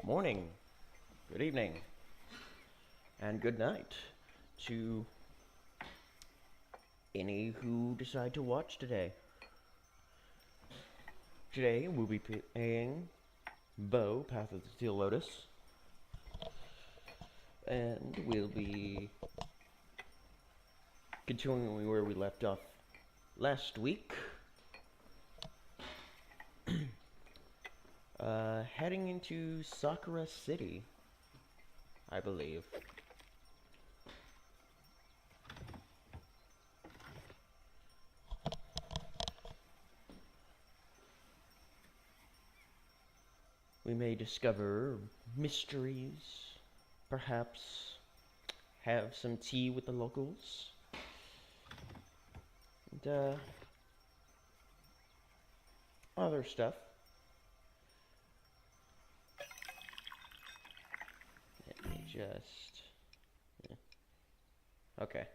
morning, good evening, and good night to any who decide to watch today. Today we'll be playing Bow, Path of the Teal Lotus, and we'll be continuing where we left off last week. Heading into Sakura City, I believe. We may discover mysteries, perhaps have some tea with the locals, and other stuff. Let me just... Okay.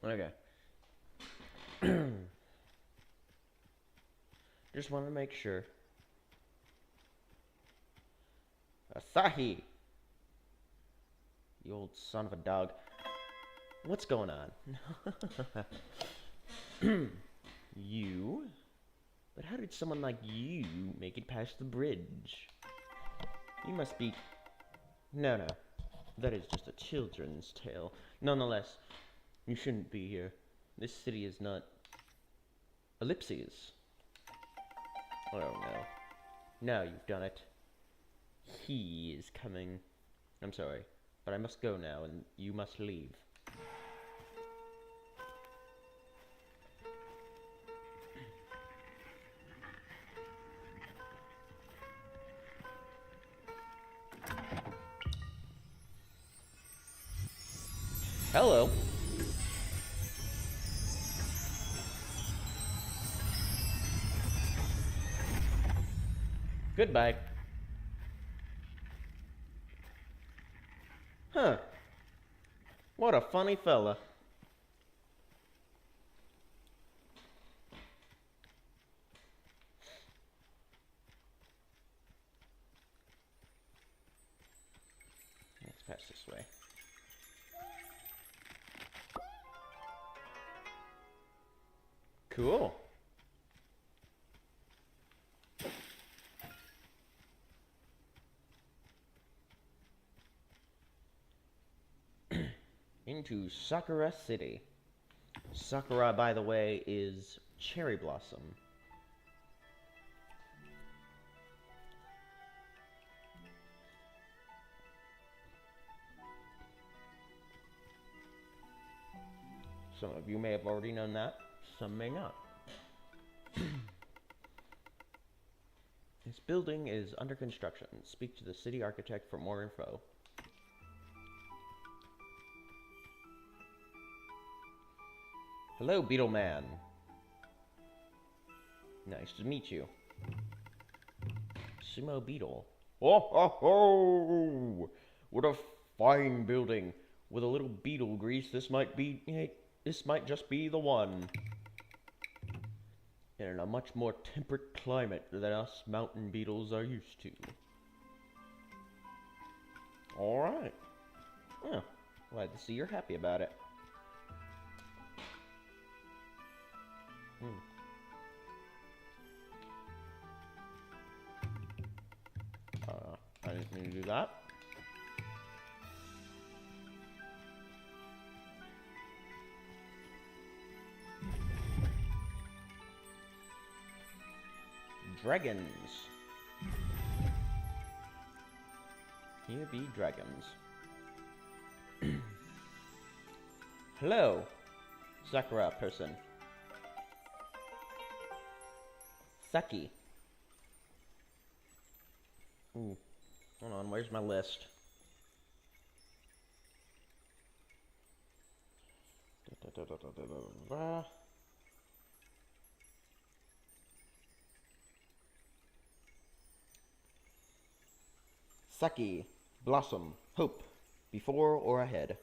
Okay. Just want to make sure. Asahi! You old son of a dog. What's going on? You? But how did someone like you make it past the bridge? You must be... No. That is just a children's tale. Nonetheless, you shouldn't be here. This city is not... Ellipses. Oh no. Now you've done it. He is coming. I'm sorry, but I must go now, and you must leave. Hello. Goodbye. Huh. What a funny fella. Let's pass this way. Cool. Into Sakura City. Sakura, by the way, is cherry blossom. Some of you may have already known that, some may not. This building is under construction. Speak to the city architect for more info. Hello, Beetle Man. Nice to meet you. Sumo Beetle. Oh ho ho! What a fine building. With a little beetle grease, this might just be the one. And in a much more temperate climate than us mountain beetles are used to. Alright. Well, glad to see you're happy about it. I didn't mean to do that. Dragons. Here be dragons. Hello, Sakura person. Saki. Ooh. Hold on, where's my list? Saki, Blossom, Hope, before or ahead.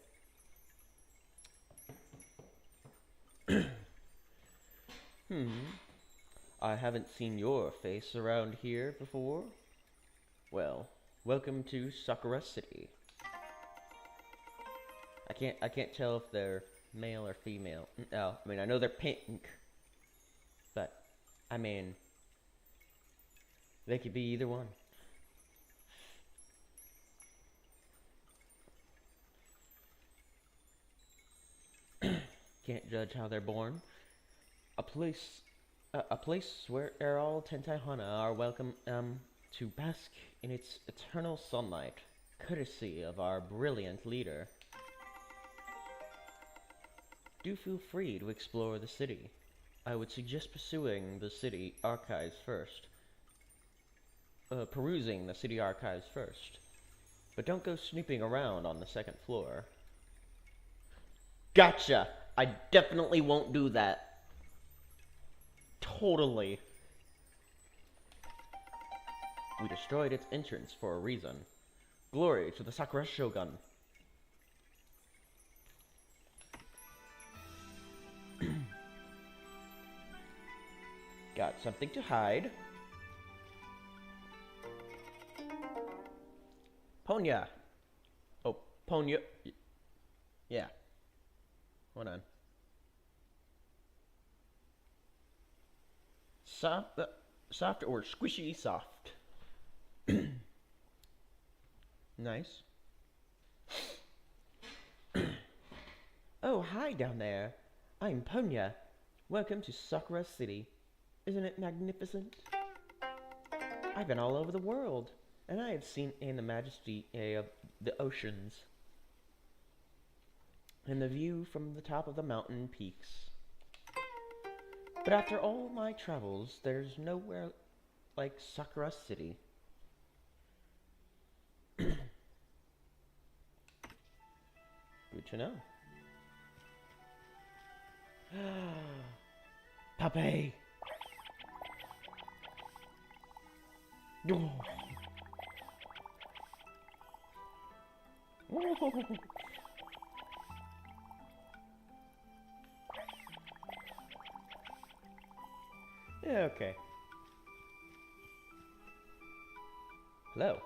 I haven't seen your face around here before. Well, welcome to Sakura City. I can't tell if they're male or female. No, I mean I know they're pink, but I mean they could be either one. Can't judge how they're born. A place where all Tentaihana are welcome to bask in its eternal sunlight, courtesy of our brilliant leader. Do feel free to explore the city. I would suggest pursuing the city archives first. Perusing the city archives first. But don't go snooping around on the second floor. Gotcha! I definitely won't do that. Totally. We destroyed its entrance for a reason. Glory to the Sakura Shogun. Got something to hide. Ponya. Oh, Ponya. Yeah. Hold on. Soft or squishy soft. Nice. Oh, hi down there. I'm Ponya. Welcome to Sakura City. Isn't it magnificent? I've been all over the world, and I have seen in the majesty of the oceans, and the view from the top of the mountain peaks. But after all my travels, there's nowhere like Sakura City. Good to know. Pape! Oh. Yeah, okay. Hello.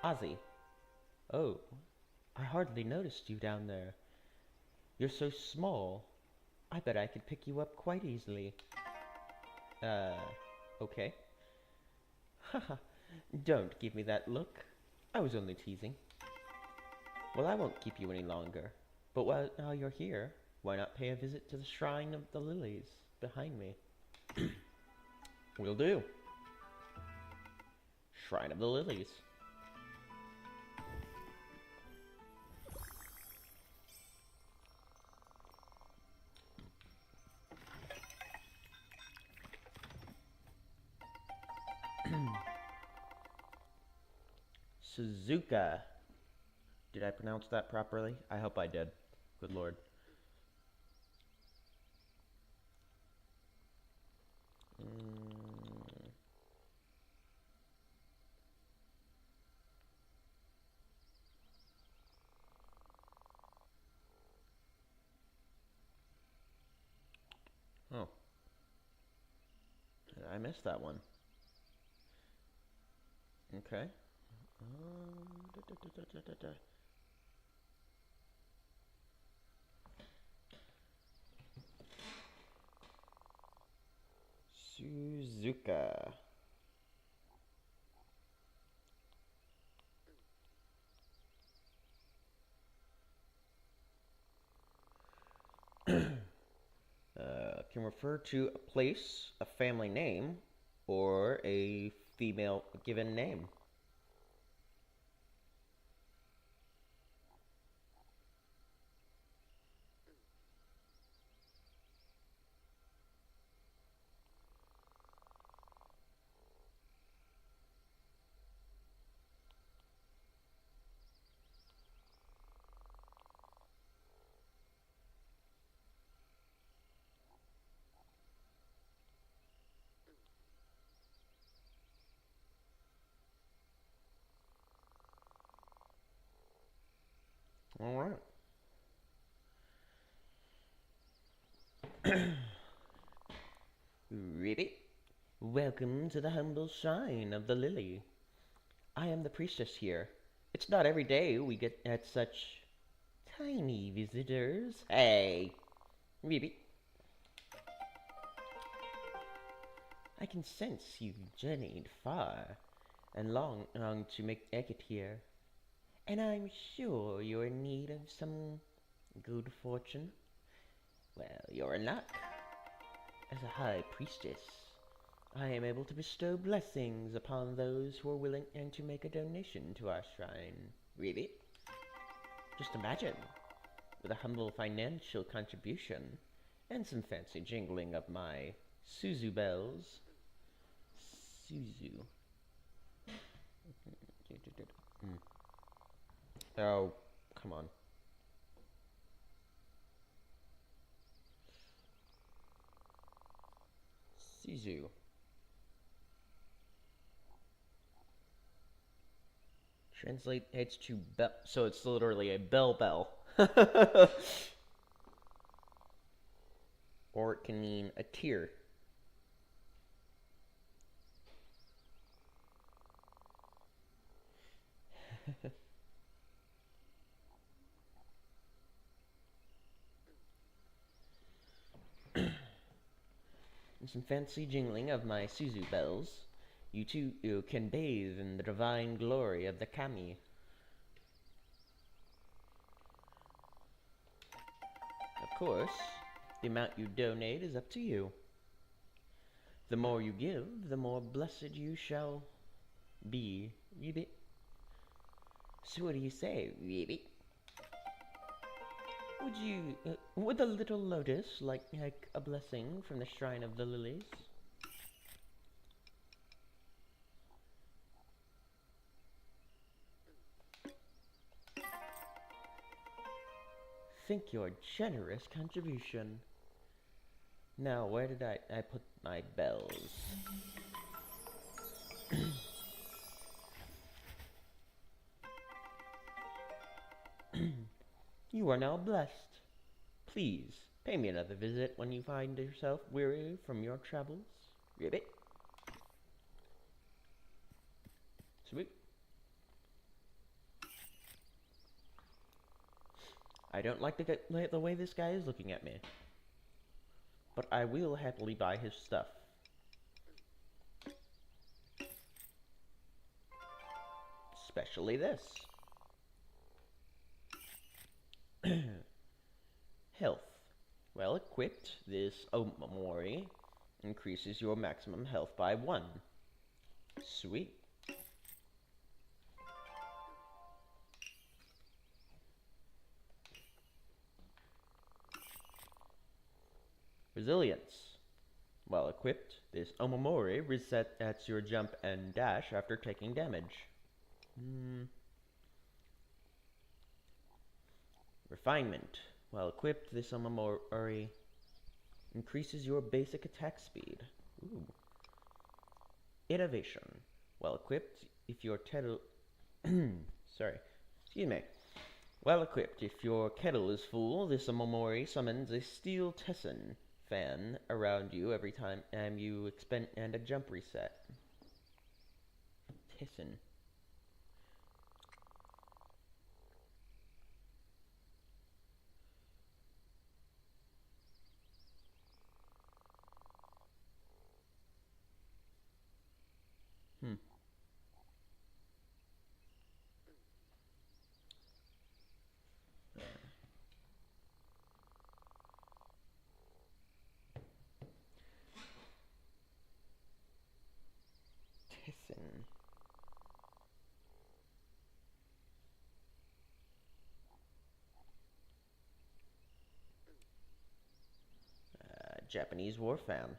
Ozzy. Oh, I hardly noticed you down there. You're so small. I bet I could pick you up quite easily. Okay. Haha, don't give me that look. I was only teasing. Well, I won't keep you any longer. But while you're here, why not pay a visit to the Shrine of the Lilies behind me? Will do. Shrine of the Lilies. Suzuka. Did I pronounce that properly? I hope I did. Good lord. Oh. I missed that one. Okay. Suzuka. Can refer to a place, a family name, or a female given name. Alright. Ribbit, welcome to the humble shrine of the lily. I am the priestess here. It's not every day we get at such tiny visitors. Hey, Ribbit. I can sense you've journeyed far and long to make it here. And I'm sure you're in need of some good fortune. Well, you're in luck. As a high priestess, I am able to bestow blessings upon those who are willing and to make a donation to our shrine. Really? Just imagine, with a humble financial contribution and some fancy jingling of my Suzu bells. Suzu. Oh, come on. Suzu. Translate heads to bell, so it's literally a bell. Or it can mean a tear. And some fancy jingling of my Suzu bells. You too can bathe in the divine glory of the kami. Of course, the amount you donate is up to you. The more you give, the more blessed you shall be. Ribbit. So what do you say, Ribbit? Would the little lotus like a blessing from the shrine of the lilies? Think your generous contribution. Now, where did I put my bells? You are now blessed. Please, pay me another visit when you find yourself weary from your travels. Ribbit. Sweet. I don't like the way this guy is looking at me. But I will happily buy his stuff. Especially this. Health. Well equipped, this Omamori increases your maximum health by 1. Sweet. Resilience. Well equipped, this Omamori resets your jump and dash after taking damage. Refinement. Well equipped, this Omamori increases your basic attack speed. Ooh. Innovation. Well equipped, if your kettle... Sorry. Excuse me. Well equipped, if your kettle is full, this Omamori summons a steel Tessin fan around you every time you expend and a jump reset. Tessin. Tessin. Japanese war fan.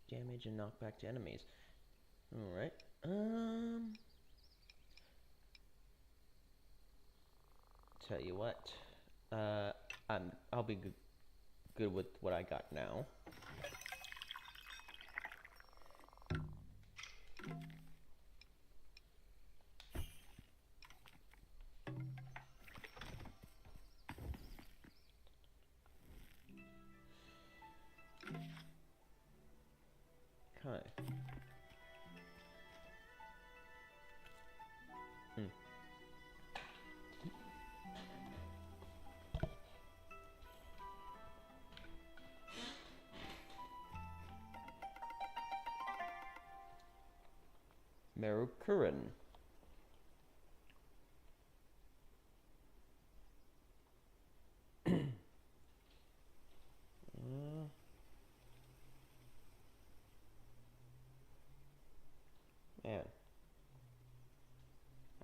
Damage and knockback to enemies. Alright. Tell you what. I'll be good with what I got now. Okay. Marukurin. Man,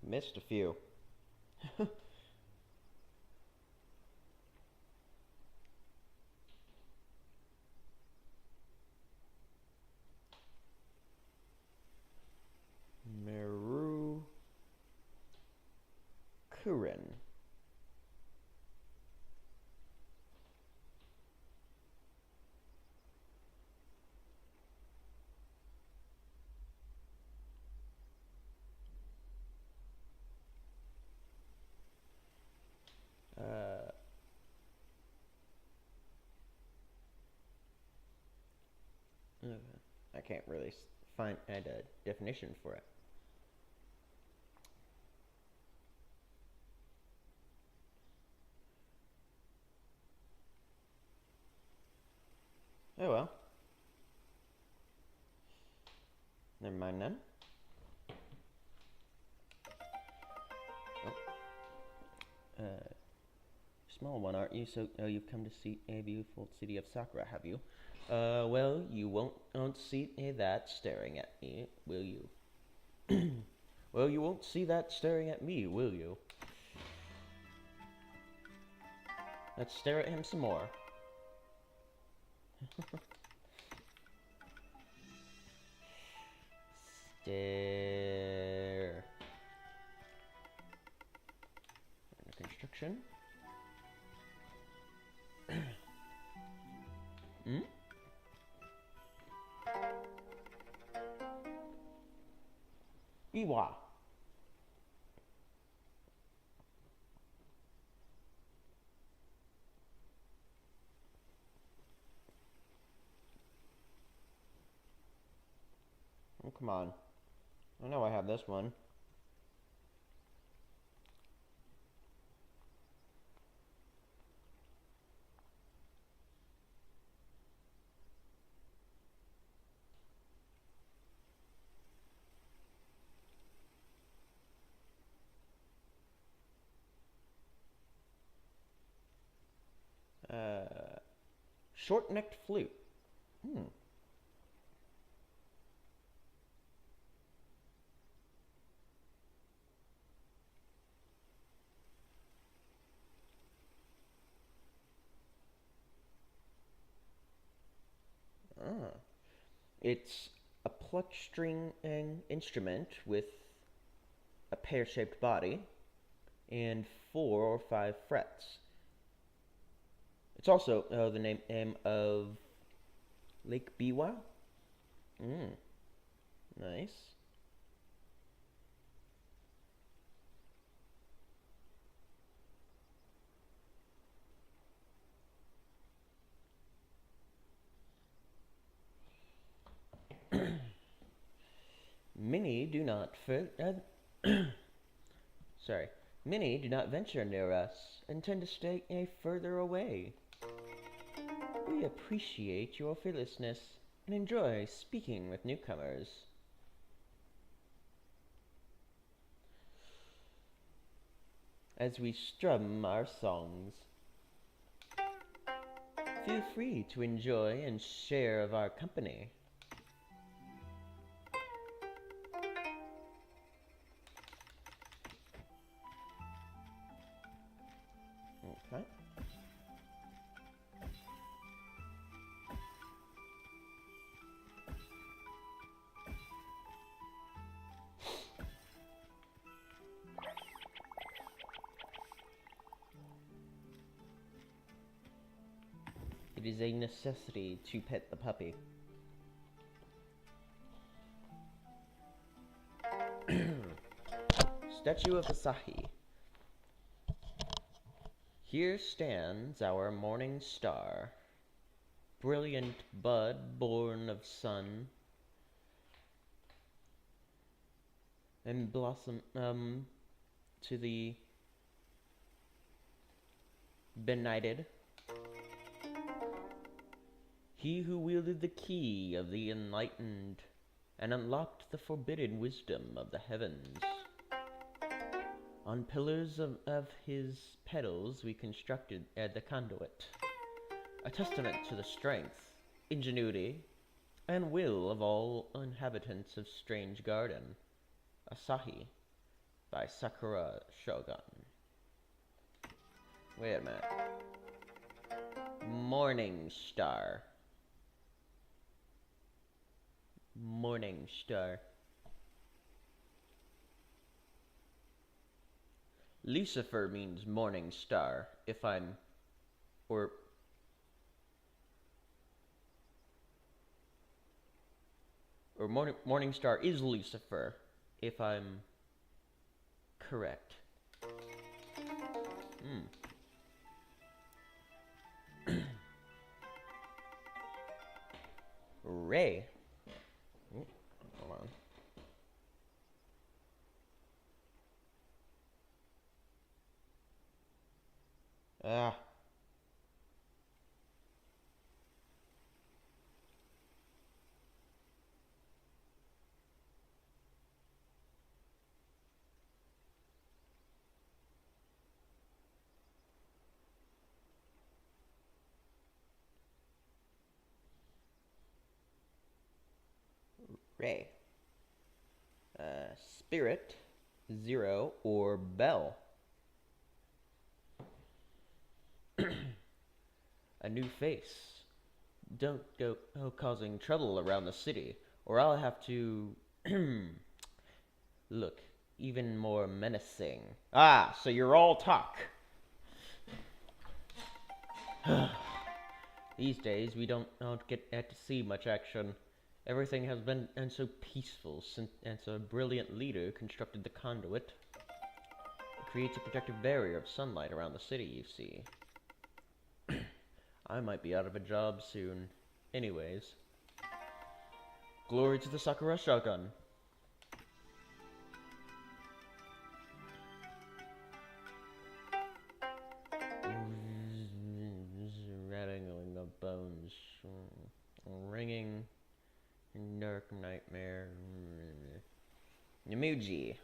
I missed a few. Marukurin. I can't really find a definition for it. Oh well. Never mind then. Oh. Small one, aren't you? So you've come to see a beautiful city of Sakura, have you? Well, you won't see that staring at me, will you? Well, you won't see that staring at me, will you? Let's stare at him some more. Stare. Under construction. Hmm? Iwa. Oh, come on. I know I have this one. Short-necked flute. It's a plucked string instrument with a pear-shaped body and 4 or 5 frets. It's also the name of Lake Biwa. Nice. Many do not sorry. Many do not venture near us and tend to stay further away. We appreciate your fearlessness and enjoy speaking with newcomers. As we strum our songs, feel free to enjoy and share of our company. Okay. It is a necessity to pet the puppy. Statue of Asahi. Here stands our morning star, brilliant bud born of sun, and blossom to the benighted. He who wielded the key of the enlightened and unlocked the forbidden wisdom of the heavens. On pillars of his petals we constructed the conduit, a testament to the strength, ingenuity, and will of all inhabitants of Strange Garden. Asahi, by Sakura Shogun. Wait a minute. Morning Star. Morning Star. Lucifer means morning star, if I'm... or morning star is Lucifer, if I'm correct. Ray. Ooh, hold on. Ray. Spirit, Zero, or Bell. A new face. Don't go causing trouble around the city, or I'll have to look even more menacing. Ah, so you're all talk. These days we don't get to see much action. Everything has been so peaceful since a brilliant leader constructed the conduit. It creates a protective barrier of sunlight around the city, you see. I might be out of a job soon. Anyways. Glory to the Sakura Shogun. Rattling of bones. Ringing. Dark nightmare. Namuji.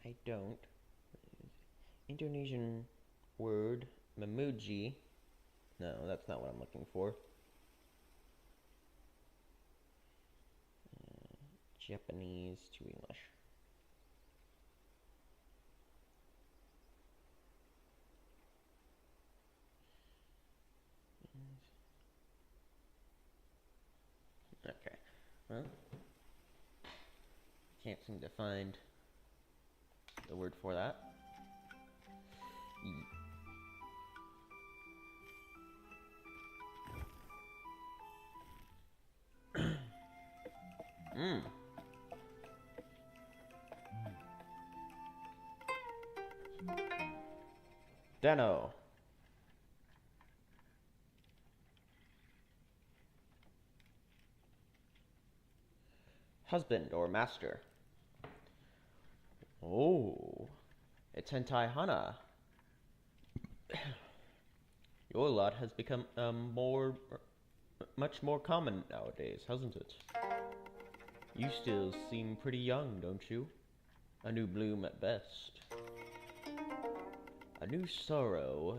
I don't. Indonesian word, memuji. No, that's not what I'm looking for. Japanese to English. Okay, well, can't seem to find the word for that. Deno. Husband or master. Oh, a Tentaihana. Your lot has become much more common nowadays, hasn't it? You still seem pretty young, don't you? A new bloom at best. A new sorrow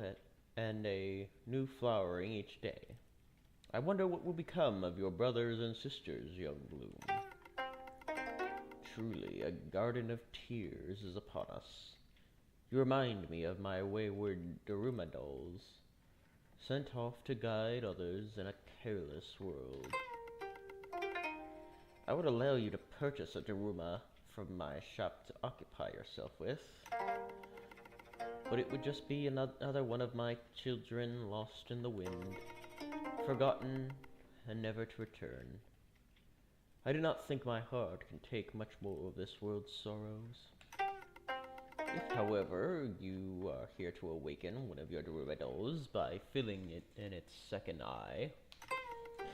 and a new flowering each day. I wonder what will become of your brothers and sisters, young bloom. Truly, a garden of tears is upon us. You remind me of my wayward Daruma dolls, sent off to guide others in a careless world. I would allow you to purchase a Daruma from my shop to occupy yourself with, but it would just be another one of my children lost in the wind, forgotten and never to return. I do not think my heart can take much more of this world's sorrows. If, however, you are here to awaken one of your Daruma dolls by filling it in its second eye,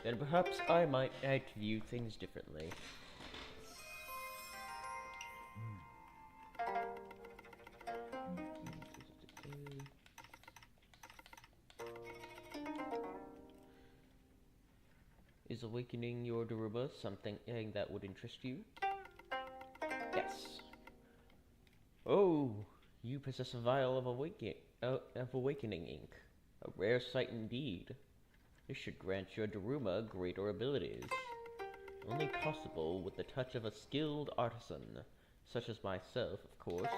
then perhaps I might view things differently. Is awakening your Daruma something that would interest you? Yes. Oh, you possess a vial of awakening ink. A rare sight indeed. This should grant your Daruma greater abilities. Only possible with the touch of a skilled artisan, such as myself, of course.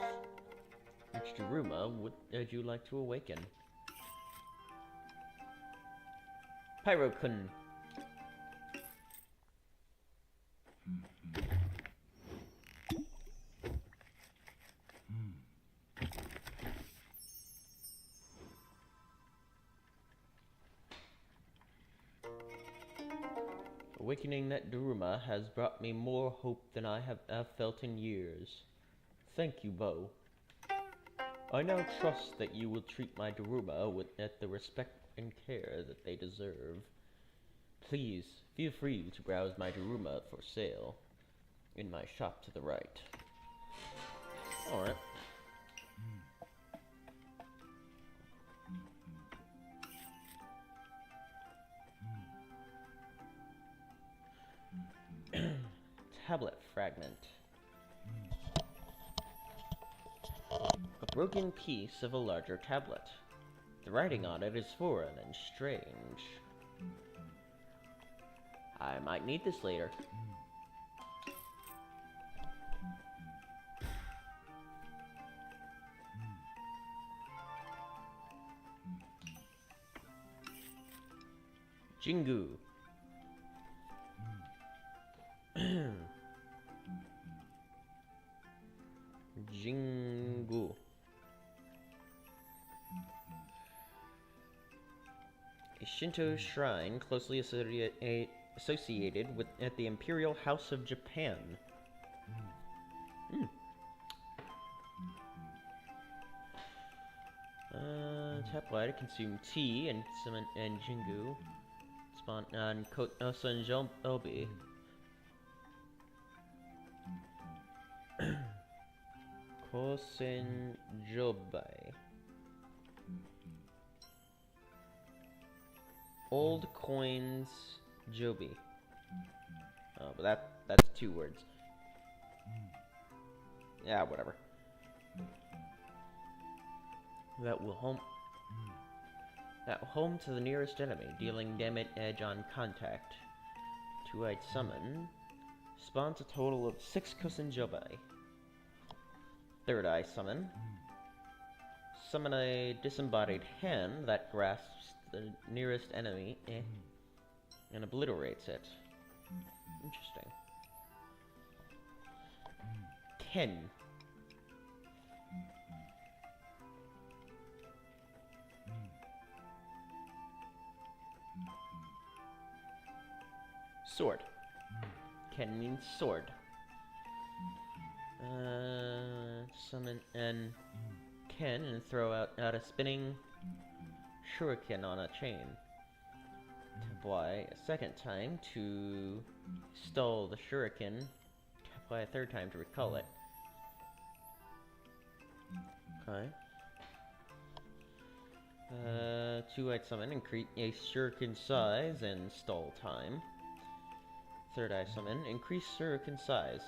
Which Daruma would you like to awaken? Pyro-kun. Awakening that Daruma has brought me more hope than I have felt in years. Thank you, Bo. I now trust that you will treat my Daruma with the respect and care that they deserve. Please, feel free to browse my Daruma for sale in my shop to the right. Alright. Tablet fragment. A broken piece of a larger tablet. The writing on it is foreign and strange. I might need this later. Jingu. Jingu. A Shinto shrine closely associated with the Imperial House of Japan. Tap Y to consume tea and summon and Jingu. Spawn on Kotosan Jobi. Kosen Jobai. Old coins Jobi. Oh, but that's 2 words. Yeah, whatever. That will home to the nearest enemy, dealing damage edge on contact. 2-eyed summon spawns a total of 6 Kosen Jobai. 3rd eye summon. Summon a disembodied hand that grasps the nearest enemy and obliterates it. Interesting. 10. Sword. Ken means sword. Summon and Ken and throw out a spinning shuriken on a chain. Tap Y a 2nd time to stall the shuriken. Tap Y a 3rd time to recall it. Okay. 2-eyed summon, increase a shuriken size and stall time. 3rd eye summon, increase shuriken size.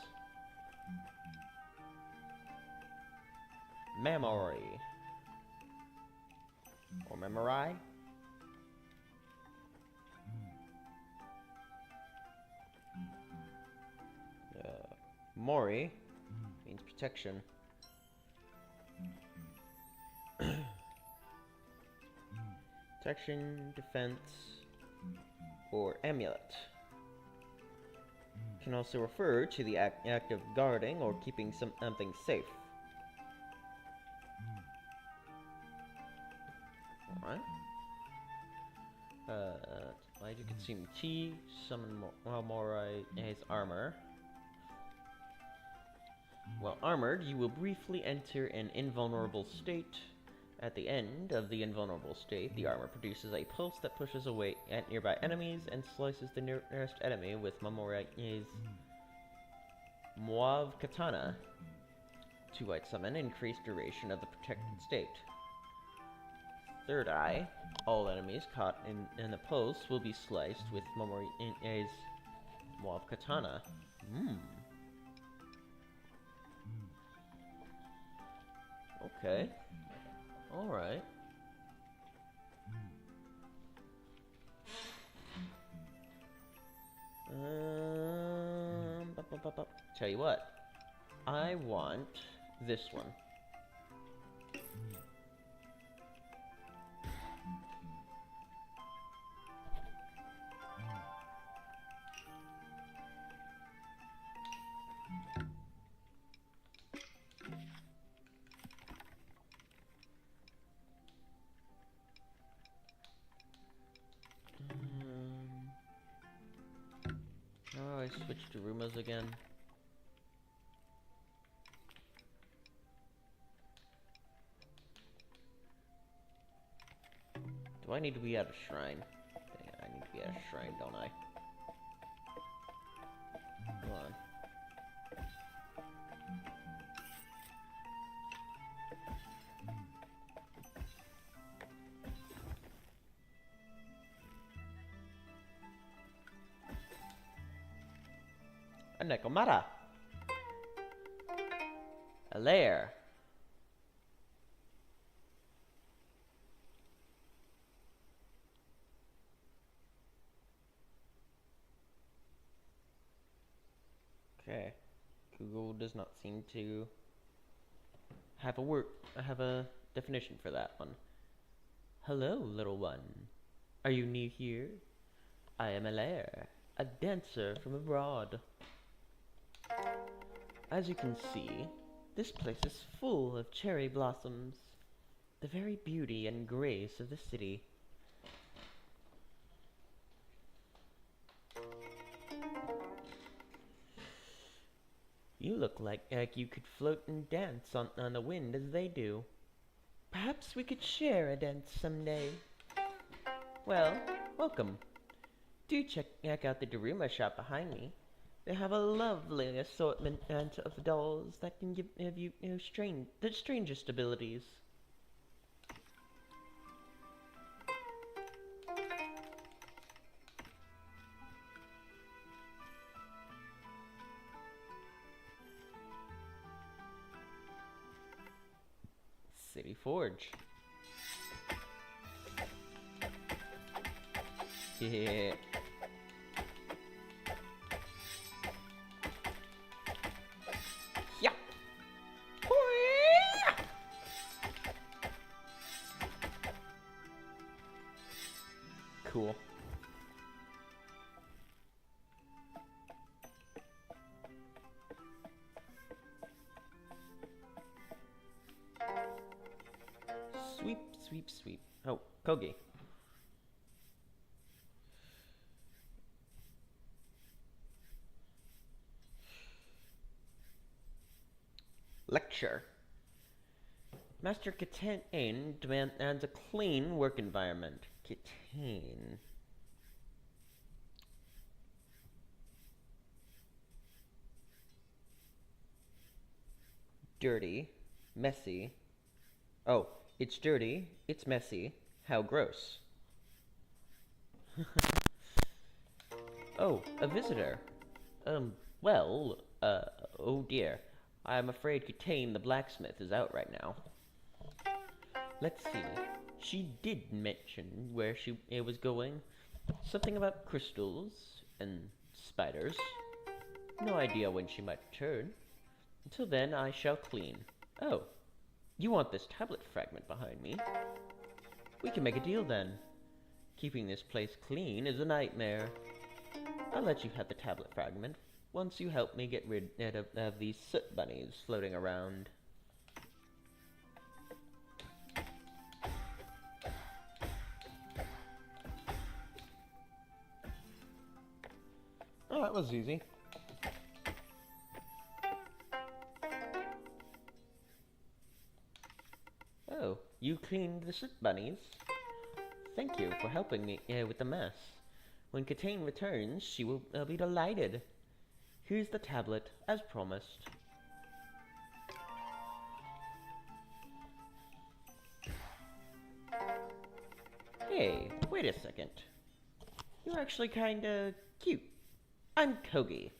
Memory. Or Memori. Mori means protection. Protection, defense, or amulet. Can also refer to the act of guarding or keeping something safe. Alright. Why do you consume tea? Summon Morai's armor. While armored, you will briefly enter an invulnerable state. At the end of the invulnerable state, the armor produces a pulse that pushes away at nearby enemies and slices the nearest enemy with Morai's Mauve Katana. 2-white summon, increased duration of the protected state. Third eye, all enemies caught in the pulse will be sliced with Morai's Mauve Katana. Okay. Alright. Tell you what. I want this one. Oh, I switched to Rumas again. Do I need to be at a shrine? Dang it, I need to be at a shrine, don't I? Hold on. A Nekomata! A lair! Okay. Google does not seem to have a definition for that one. Hello, little one. Are you new here? I am a lair, a dancer from abroad. As you can see, this place is full of cherry blossoms, the very beauty and grace of the city. You look like you could float and dance on the wind as they do. Perhaps we could share a dance someday. Well, welcome. Do check out the Daruma shop behind me. They have a lovely assortment of dolls that can give you the strangest abilities. City Forge. Yeah. Yeah. Cool. Sweep, sweep, sweep. Oh, Kogi. Lecture. Master Kitane demands a clean work environment. Kitane. Dirty. Messy. Oh, it's dirty. It's messy. How gross. Oh, a visitor. Oh dear. I'm afraid Kitane the blacksmith is out right now. Let's see. She did mention where she was going. Something about crystals and spiders. No idea when she might return. Until then, I shall clean. Oh, you want this tablet fragment behind me? We can make a deal then. Keeping this place clean is a nightmare. I'll let you have the tablet fragment once you help me get rid of these soot bunnies floating around. Oh, that was easy. Oh, you cleaned the soot bunnies? Thank you for helping me with the mess. When Katane returns, she will be delighted. Here's the tablet, as promised. Hey, wait a second. You're actually kinda cute. I'm Kogi,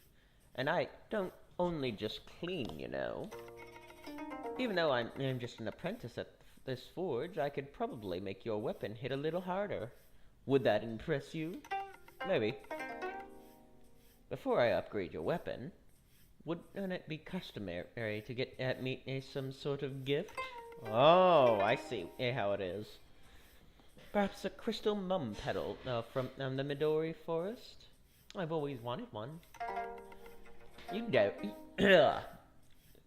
and I don't only just clean, you know. Even though I'm just an apprentice at this forge, I could probably make your weapon hit a little harder. Would that impress you? Maybe. Before I upgrade your weapon, wouldn't it be customary to get at me some sort of gift? Oh, I see how it is. Perhaps a crystal mum petal from the Midori forest? I've always wanted one. You don't.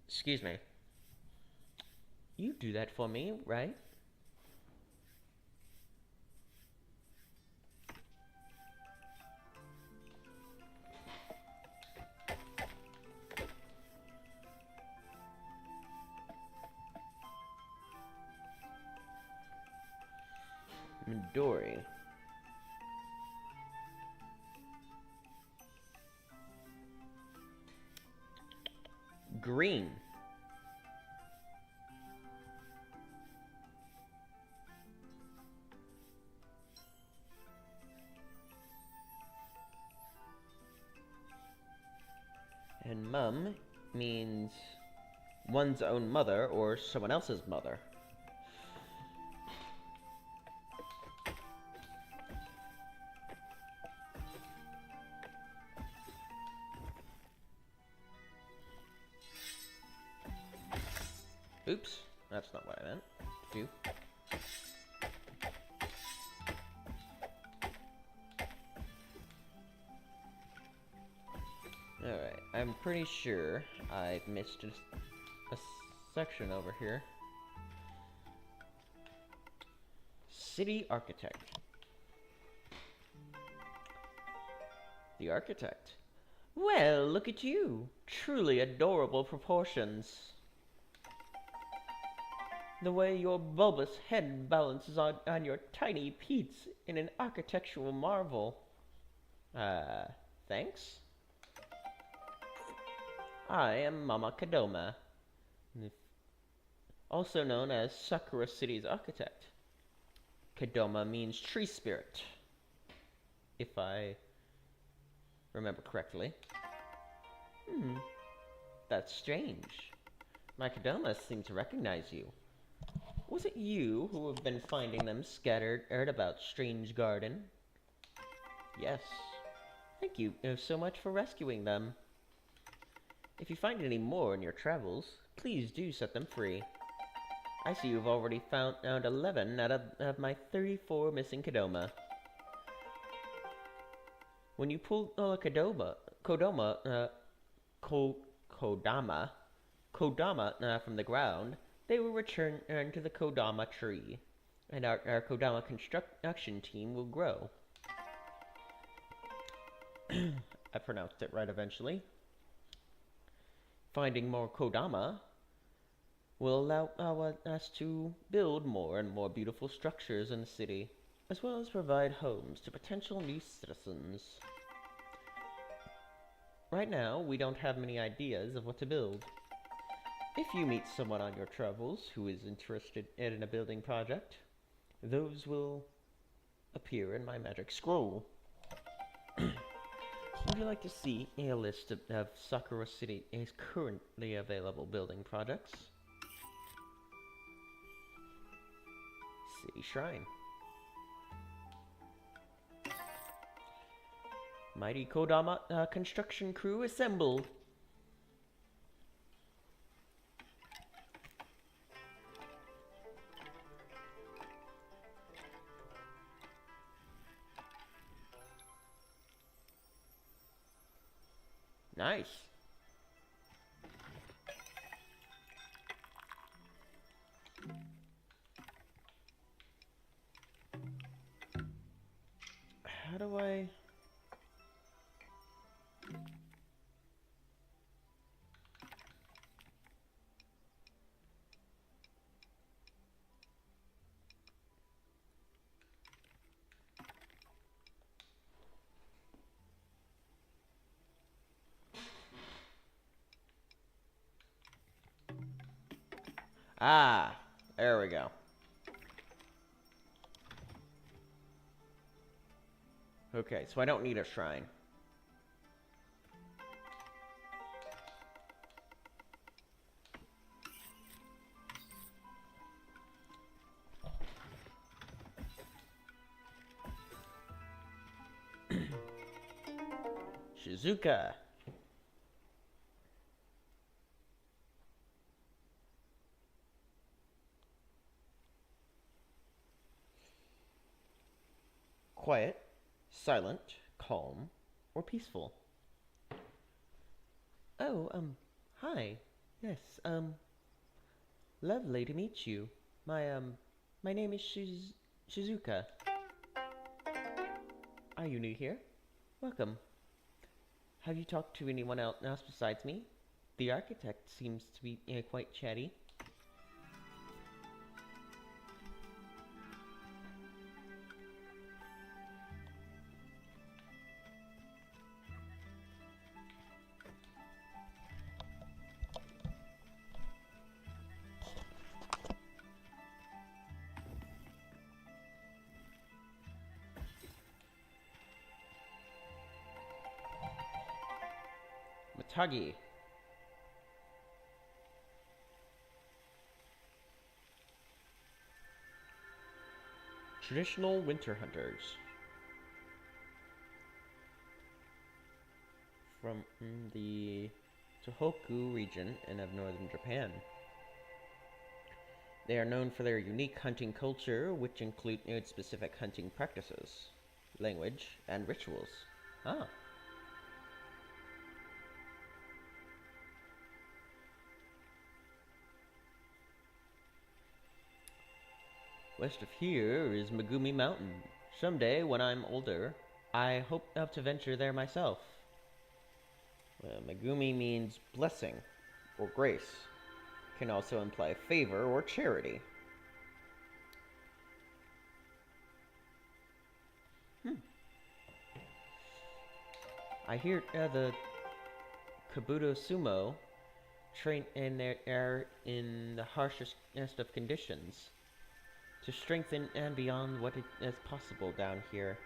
Excuse me. You do that for me, right? Midori. Green. And mum means one's own mother or someone else's mother. Oops, that's not what I meant. Do. Alright, I'm pretty sure I've missed a section over here. City Architect. The Architect. Well, look at you. Truly adorable proportions. The way your bulbous head balances on your tiny peats in an architectural marvel. Thanks? I am Mama Kadoma, also known as Sakura City's architect. Kadoma means tree spirit, if I remember correctly. That's strange. My Kadomas seem to recognize you. Was it you who have been finding them scattered about Strange Garden? Yes. Thank you so much for rescuing them. If you find any more in your travels, please do set them free. I see you've already found 11 out of my 34 missing Kodama. When you pull a Kodama from the ground, they will return to the Kodama tree, and our Kodama construction team will grow. I pronounced it right eventually. Finding more Kodama will allow us to build more and more beautiful structures in the city, as well as provide homes to potential new citizens. Right now, we don't have many ideas of what to build. If you meet someone on your travels who is interested in a building project, those will appear in my magic scroll. Would you like to see a list of Sakura City's currently available building projects? City Shrine. Mighty Kodama construction crew assembled. Nice. How do I... Ah, there we go. Okay, so I don't need a shrine. Shizuka. Quiet, silent, calm, or peaceful. Oh, hi. Yes, lovely to meet you. My name is Shizuka. Are you new here? Welcome. Have you talked to anyone else besides me? The architect seems to be quite chatty. Matagi. Traditional winter hunters. From the Tohoku region and of northern Japan. They are known for their unique hunting culture, which include specific hunting practices, language, and rituals. Ah. West of here is Megumi Mountain. Someday, when I'm older, I hope to venture there myself. Megumi means blessing or grace. Can also imply favor or charity. I hear the Kabuto Sumo train in the harshest of conditions to strengthen and beyond what is possible down here.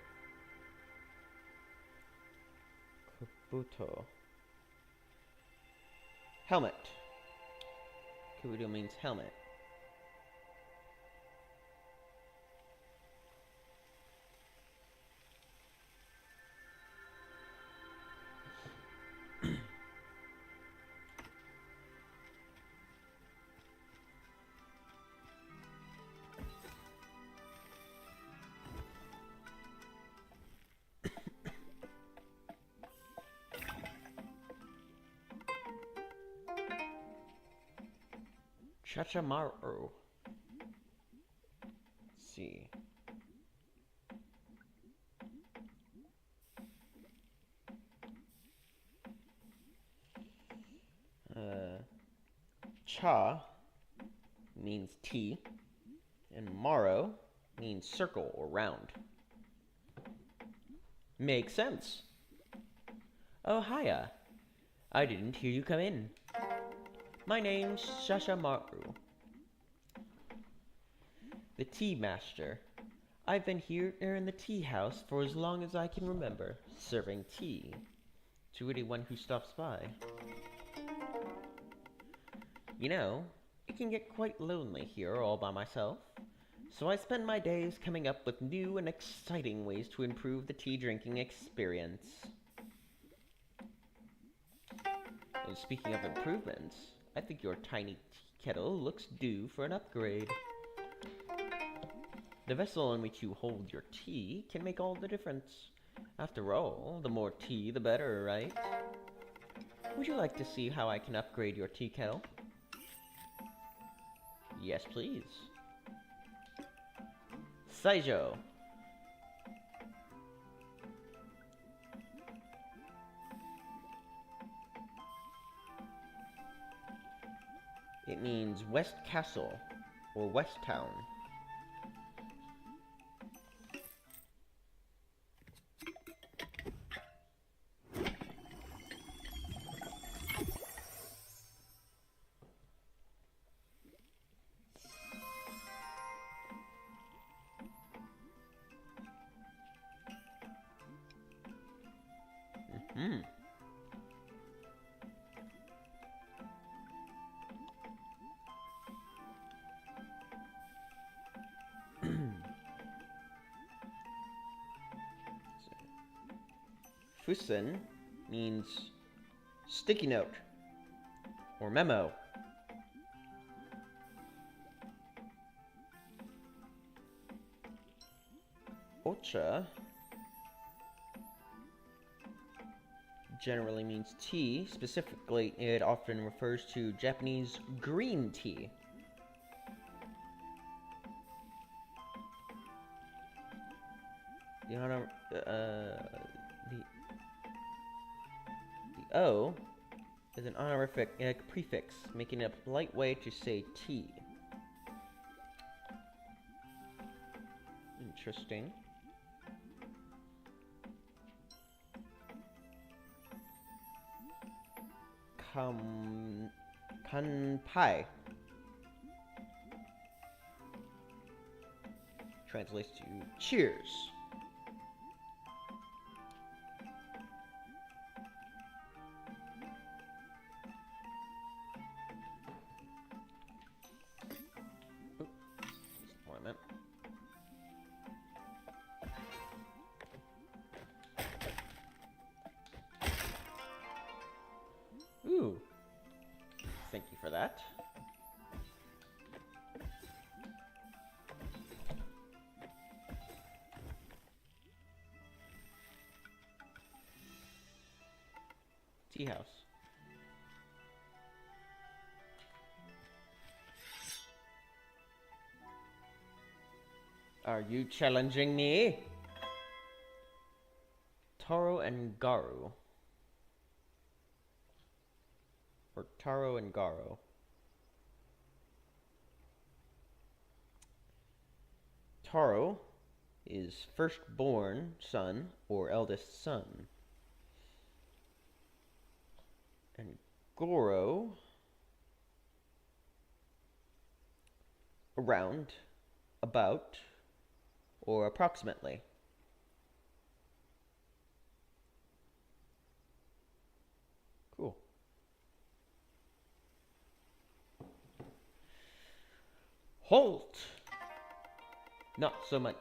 Kabuto. Helmet. Kabuto means helmet. Chachamaru. Let's see. Cha means tea, and maro means circle or round. Makes sense. Oh, hiya. I didn't hear you come in. My name's Shashamaru, the tea master. I've been here in the tea house for as long as I can remember, serving tea to anyone who stops by. You know, it can get quite lonely here all by myself, so I spend my days coming up with new and exciting ways to improve the tea drinking experience. And speaking of improvements, I think your tiny tea kettle looks due for an upgrade. The vessel in which you hold your tea can make all the difference. After all, the more tea, the better, right? Would you like to see how I can upgrade your tea kettle? Yes, please. Saijo. It means West Castle, or West Town. Hmm. Fusen means sticky note or memo. Ocha generally means tea. Specifically, it often refers to Japanese green tea. The O is an honorific prefix, making it a polite way to say tea. Interesting. Kanpai translates to cheers. Disappointment. Ooh. Thank you for that. Tea house. Are you challenging me? Taro and Garu. Or Taro and Garo. Taro is firstborn son or eldest son. And Goro, around, about, or approximately. Cool. Halt! Not so much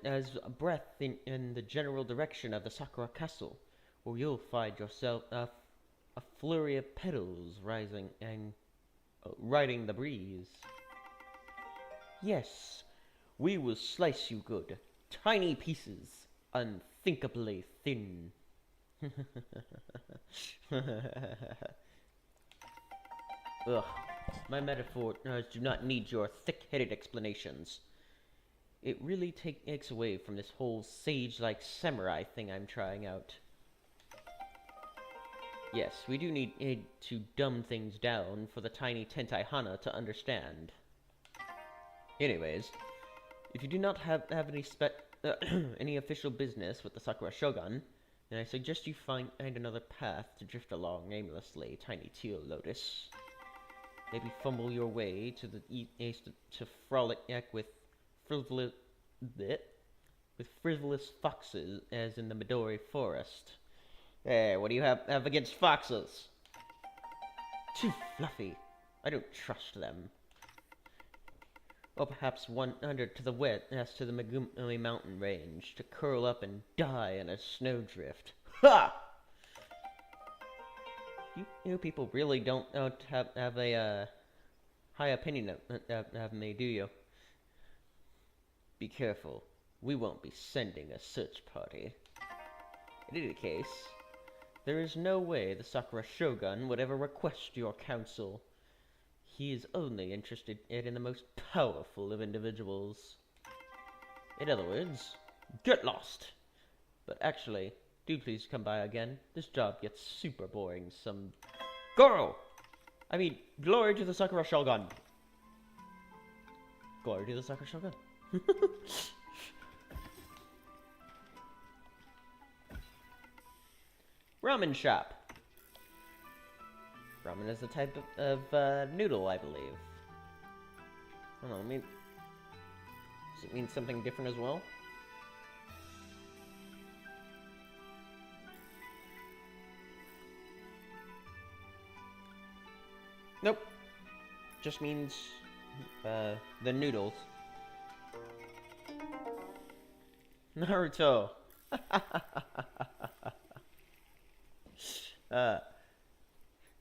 as a breath in the general direction of the Sakura Castle, or you'll find yourself a flurry of petals rising and riding the breeze. Yes, we will slice you good, tiny pieces, unthinkably thin. Ugh, my metaphors do not need your thick-headed explanations. It really takes away from this whole sage-like samurai thing I'm trying out. Yes, we do need to dumb things down for the tiny Tentaihana to understand. Anyways, if you do not have any any official business with the Sakura Shogun, then I suggest you find another path to drift along aimlessly, tiny Teal Lotus. Maybe fumble your way to the east to frolic with frivolous foxes, as in the Midori Forest. Hey, what do you have against foxes? Too fluffy. I don't trust them. Or perhaps wander to the west to the Megumi mountain range to curl up and die in a snowdrift. Ha! You people really don't have a high opinion of me, do you? Be careful. We won't be sending a search party. In any case, There is no way the Sakura Shogun would ever request your counsel. He is only interested in the most powerful of individuals. In other words, get lost! But actually, do please come by again. This job gets super boring some... Goro! I mean, glory to the Sakura Shogun. Glory to the Sakura Shogun. Ramen shop. Ramen is a type of noodle, I believe. I don't know, does it mean something different as well? Nope. Just means the noodles. Naruto.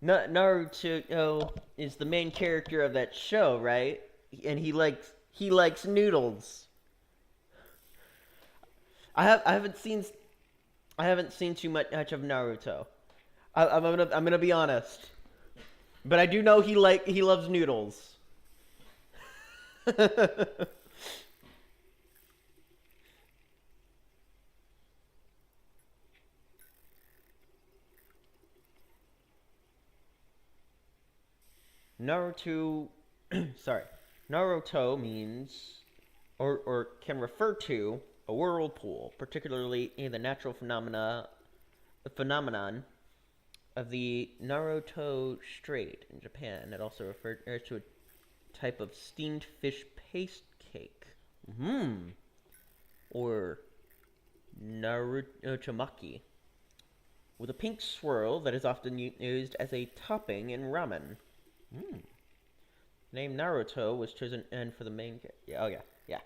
Naruto is the main character of that show, right? And he likes noodles. I haven't seen too much of Naruto. I'm gonna be honest. But I do know he loves noodles. Naruto means or can refer to a whirlpool, particularly in the natural phenomenon of the Naruto Strait in Japan. It also refers to a type of steamed fish paste cake. Or Narutomaki, with a pink swirl that is often used as a topping in ramen. The name Naruto was chosen for the main character. Yeah.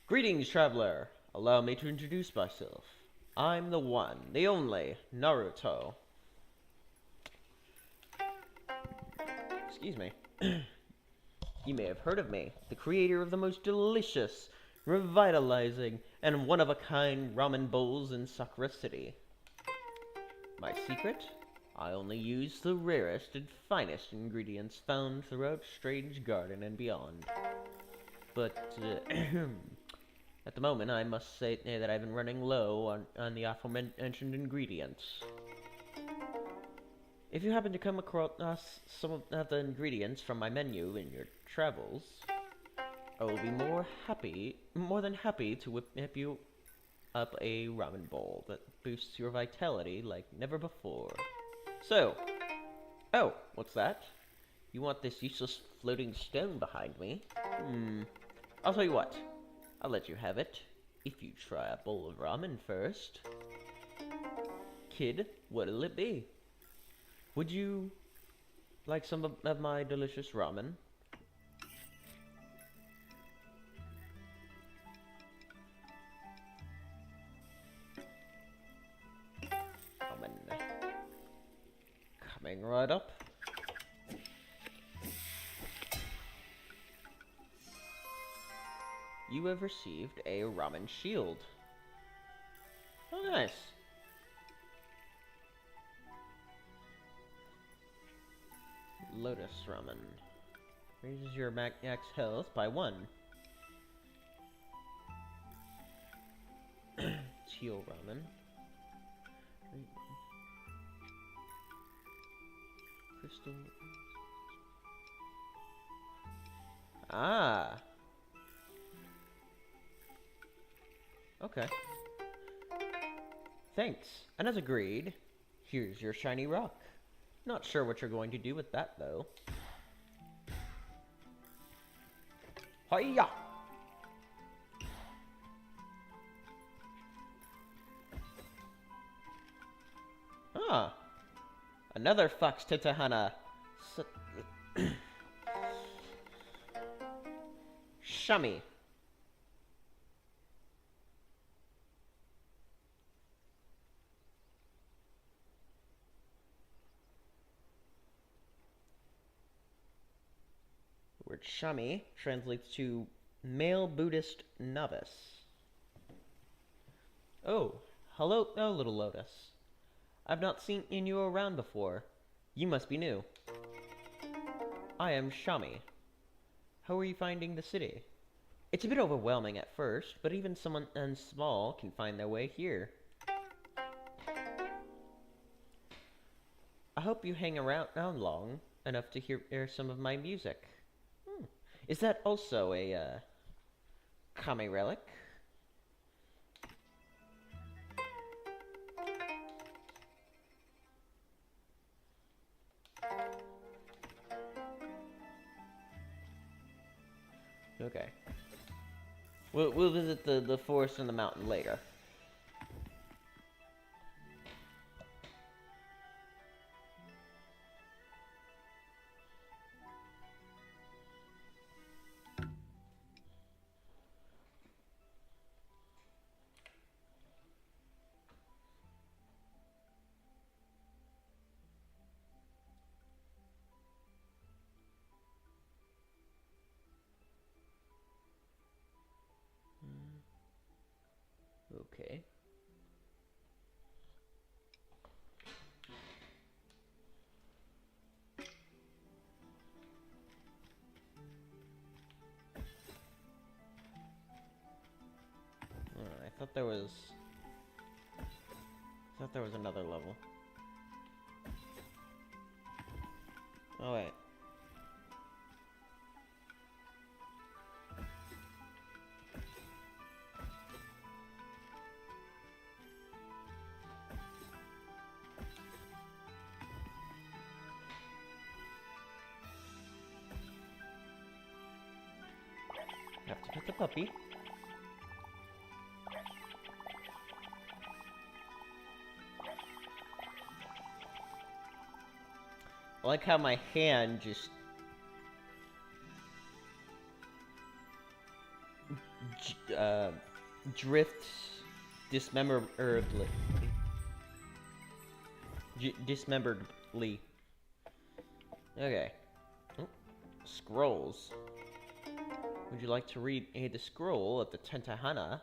Greetings, traveler. Allow me to introduce myself. I'm the one, the only, Naruto. Excuse me. You may have heard of me, the creator of the most delicious, revitalizing, and one-of-a-kind ramen bowls in Sakura City. My secret? I only use the rarest and finest ingredients found throughout Strange Garden and beyond. But, at the moment, I must say that I've been running low on the aforementioned ingredients. If you happen to come across some of the ingredients from my menu in your travels, I will be more than happy to whip you up a ramen bowl that boosts your vitality like never before. So, oh, what's that? You want this useless floating stone behind me? I'll tell you what. I'll let you have it, if you try a bowl of ramen first. Kid, what'll it be? Would you like some of my delicious ramen? Ramen. Coming right up. You have received a ramen shield. Oh, nice. Lotus ramen. Raises your max health by 1. Teal ramen. Crystal. Ah. Okay. Thanks. And as agreed, here's your shiny rock. Not sure what you're going to do with that, though. Hiya! Ah. Another Fox Tentaihana. Shami. The word shami translates to male Buddhist novice. Oh, hello, little Lotus. I've not seen you around before. You must be new. I am Shami. How are you finding the city? It's a bit overwhelming at first, but even someone small can find their way here. I hope you hang around long enough to hear some of my music. Is that also a kami relic? Okay. We'll visit the forest and the mountain later. Okay. I thought there was another level. Oh wait. Have to pet the puppy. I like how my hand just drifts dismemberedly. Dismemberedly. Okay. Oh, scrolls. Would you like to read the scroll of the Tentaihana?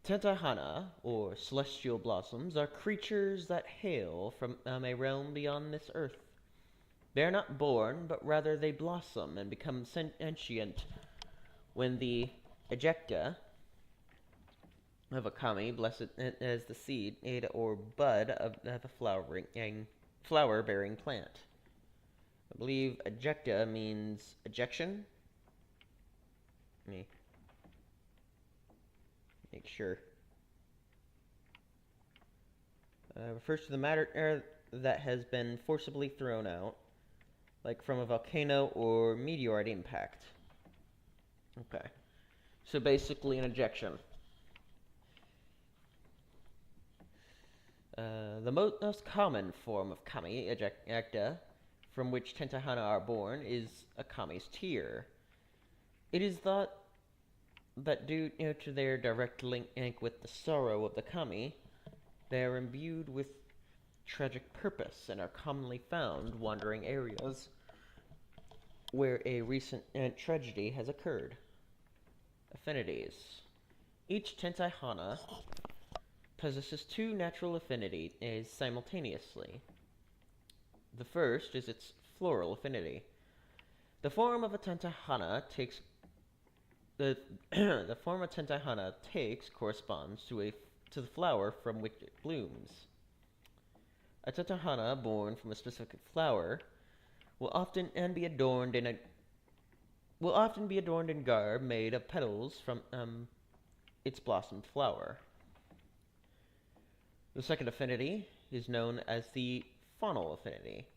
Tentaihana, or celestial blossoms, are creatures that hail from a realm beyond this earth. They are not born, but rather they blossom and become sentient when the ejecta of a kami, blessed as the seed or bud of a flower-bearing plant. I believe ejecta means ejection. Let me make sure. Refers to the matter that has been forcibly thrown out, like from a volcano or meteorite impact. Okay. So basically an ejection. The most common form of kami, ejecta, from which Tentaihana are born, is a kami's tear. It is thought that due to their direct link with the sorrow of the kami, they are imbued with tragic purpose and are commonly found wandering areas where a recent tragedy has occurred. Affinities. Each Tentaihana possesses two natural affinities simultaneously. The first is its floral affinity. The form of a Tentaihana takes the form a Tentaihana takes corresponds to the flower from which it blooms. A Tentaihana born from a specific flower will often be adorned in garb made of petals from its blossomed flower. The second affinity is known as the faunal affinity.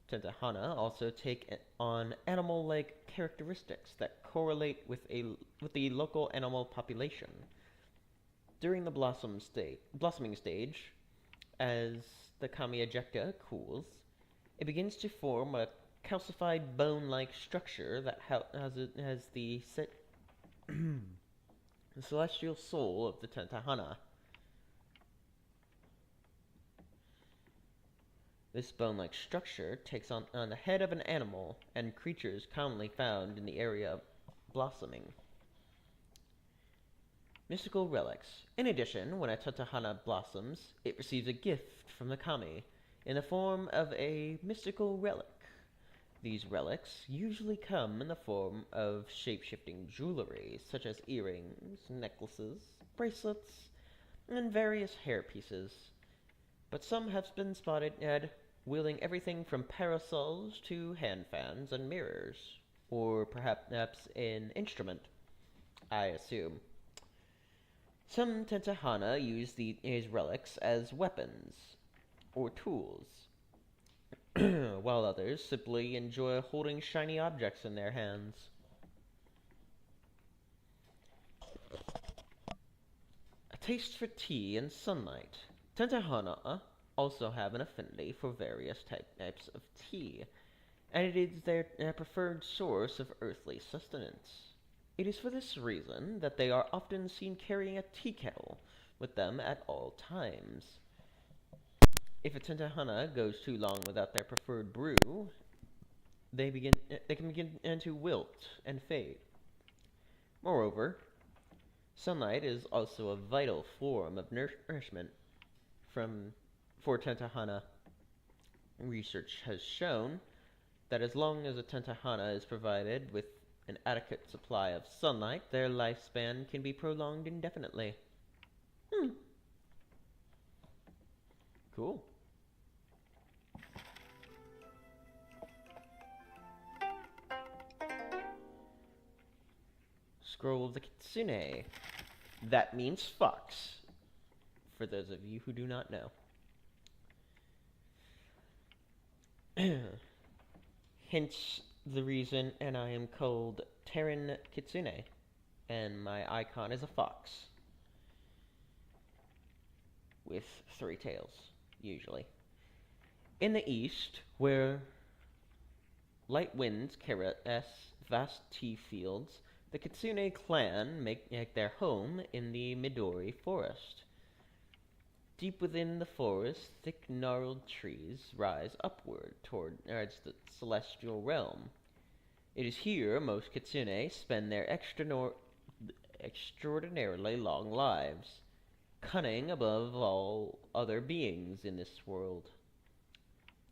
Tentaihana also take on animal-like characteristics that correlate with the local animal population. During the blossoming stage, as the kami ejecta cools, it begins to form a calcified bone-like structure that has the celestial soul of the Tentaihana. This bone-like structure takes on the head of an animal and creatures commonly found in the area blossoming. Mystical relics. In addition, when a Tentaihana blossoms, it receives a gift from the kami in the form of a mystical relic. These relics usually come in the form of shape-shifting jewelry, such as earrings, necklaces, bracelets, and various hair pieces. But some have been spotted wielding everything from parasols to hand fans and mirrors, or perhaps an instrument, I assume. Some Tentaihana use these relics as weapons or tools, while others simply enjoy holding shiny objects in their hands. A taste for tea and sunlight. Tentaihana also have an affinity for various types of tea, and it is their preferred source of earthly sustenance. It is for this reason that they are often seen carrying a tea kettle with them at all times. If a Tentaihana goes too long without their preferred brew, they can begin to wilt and fade. Moreover, sunlight is also a vital form of nourishment for Tentaihana. Research has shown that as long as a Tentaihana is provided with an adequate supply of sunlight, their lifespan can be prolonged indefinitely. Cool. Scroll of the Kitsune. That means fox, for those of you who do not know. Hence the reason, and I am called Terran Kitsune, and my icon is a fox with 3 tails, usually. In the east, where light winds caress vast tea fields, the Kitsune clan make their home in the Midori forest. Deep within the forest, thick gnarled trees rise upward towards the celestial realm. It is here most Kitsune spend their extraordinarily long lives, cunning above all other beings in this world.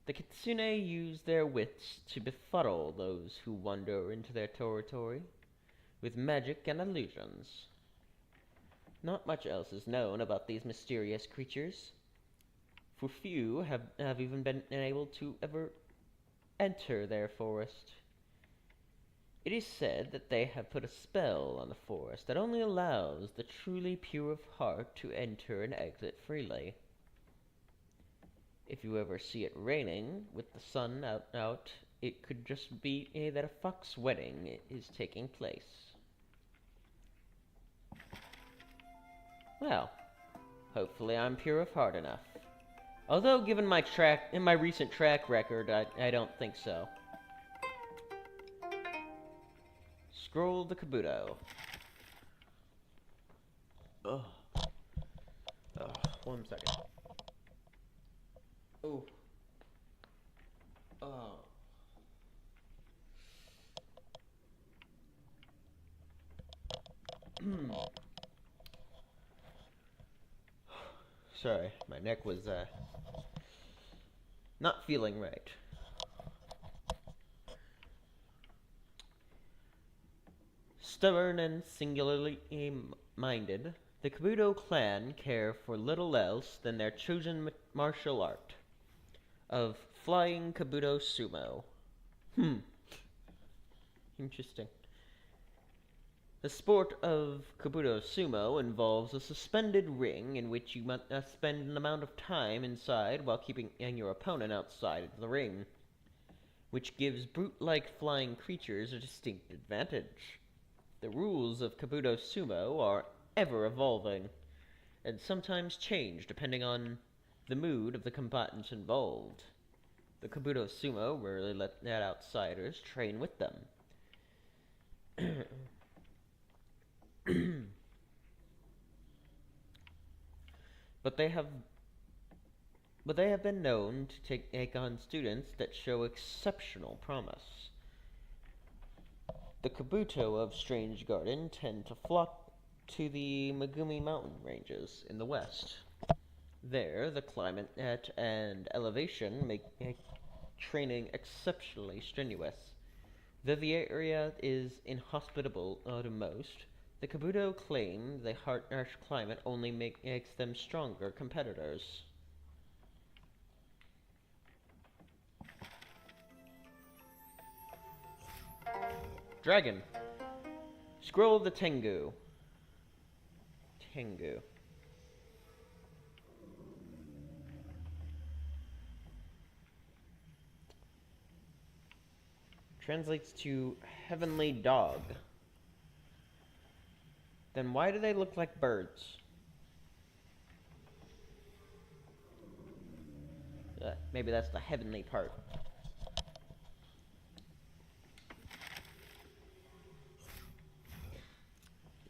The Kitsune use their wits to befuddle those who wander into their territory with magic and illusions. Not much else is known about these mysterious creatures, for few have even been able to ever enter their forest. It is said that they have put a spell on the forest that only allows the truly pure of heart to enter and exit freely. If you ever see it raining with the sun out, it could just be that a fox wedding is taking place. Well, hopefully I'm pure of heart enough. Although, given my recent track record, I don't think so. Scroll the Kabuto. Ugh. 1 second. Oh. Sorry, my neck was not feeling right. Stubborn and singularly minded, the Kabuto clan care for little else than their chosen martial art of flying Kabuto sumo. Interesting. The sport of Kabuto sumo involves a suspended ring in which you must spend an amount of time inside while keeping your opponent outside of the ring, which gives brute-like flying creatures a distinct advantage. The rules of Kabuto sumo are ever evolving, and sometimes change depending on the mood of the combatants involved. The Kabuto sumo rarely let outsiders train with them. But they have been known to take on students that show exceptional promise. The Kabuto of Strange Garden tend to flock to the Megumi mountain ranges in the west. There, the climate and elevation make training exceptionally strenuous. Though the area is inhospitable to most, the Kabuto claim the harsh climate only makes them stronger competitors. Dragon. Scroll of the Tengu. Tengu. Translates to heavenly dog. Then why do they look like birds? Maybe that's the heavenly part.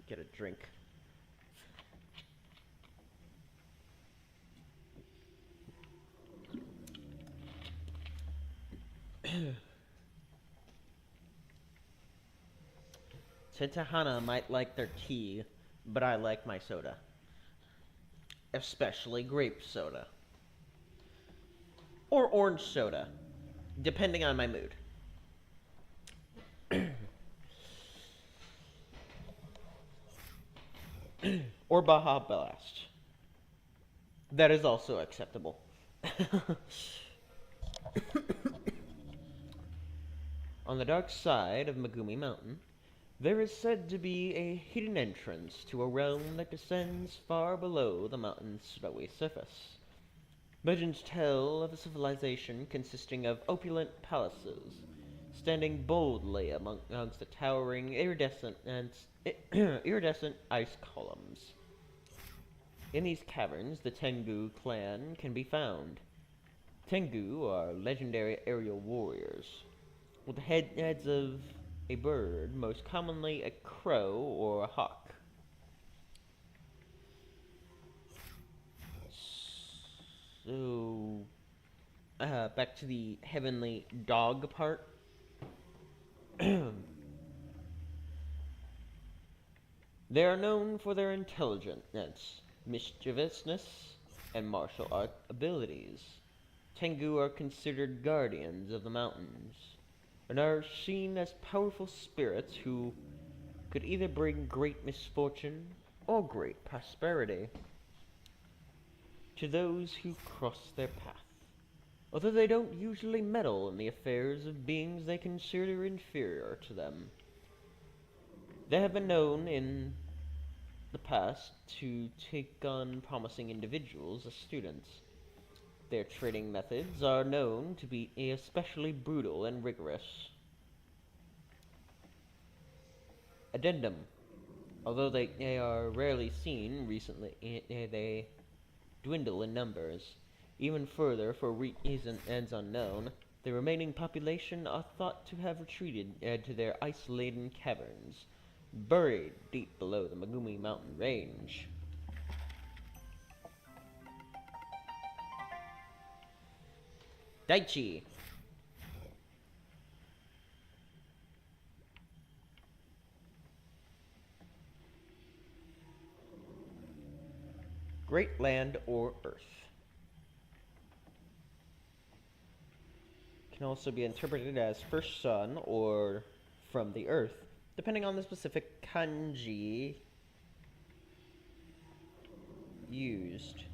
Get a drink. Tentaihana might like their tea, but I like my soda. Especially grape soda. Or orange soda, depending on my mood. Or Baja Blast. That is also acceptable. On the dark side of Megumi Mountain, there is said to be a hidden entrance to a realm that descends far below the mountain's snowy surface. Legends tell of a civilization consisting of opulent palaces, standing boldly amongst the towering iridescent ice columns. In these caverns, the Tengu clan can be found. Tengu are legendary aerial warriors, with the heads of a bird, most commonly a crow or a hawk. So, back to the heavenly dog part. They are known for their intelligence, mischievousness, and martial art abilities. Tengu are considered guardians of the mountains, and are seen as powerful spirits who could either bring great misfortune or great prosperity to those who cross their path, although they don't usually meddle in the affairs of beings they consider inferior to them. They have been known in the past to take on promising individuals as students. Their training methods are known to be especially brutal and rigorous. Addendum. Although they are rarely seen recently, they dwindle in numbers. Even further, for reasons unknown, the remaining population are thought to have retreated to their ice-laden caverns, buried deep below the Megumi mountain range. Daichi. Great land or earth. Can also be interpreted as first sun or from the earth, depending on the specific kanji used.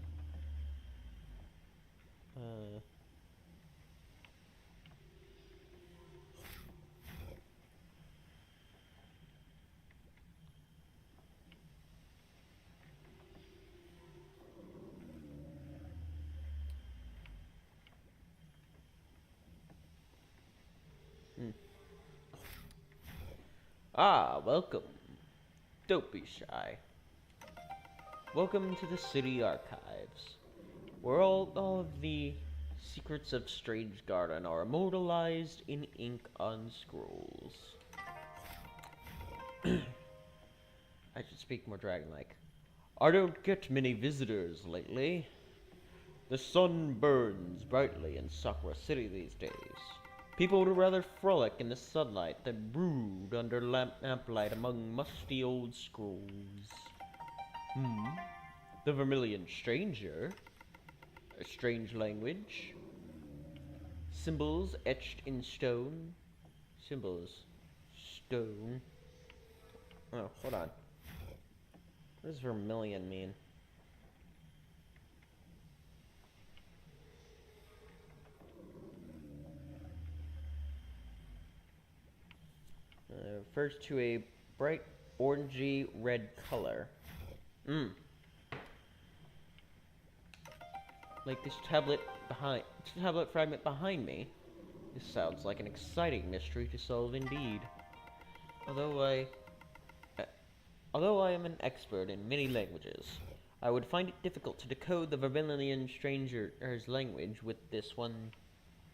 Welcome. Don't be shy. Welcome to the City Archives, where all of the secrets of Strange Garden are immortalized in ink on scrolls. I should speak more dragon-like. I don't get many visitors lately. The sun burns brightly in Sakura City these days. People would rather frolic in the sunlight than brood under lamplight among musty old scrolls. The Vermilion Stranger. A strange language. Symbols etched in stone. Symbols. Stone. Oh, hold on. What does vermilion mean? Refers to a bright orangey red color. Like this tablet fragment behind me. This sounds like an exciting mystery to solve indeed. Although I am an expert in many languages, I would find it difficult to decode the Vermilion Stranger's language with this one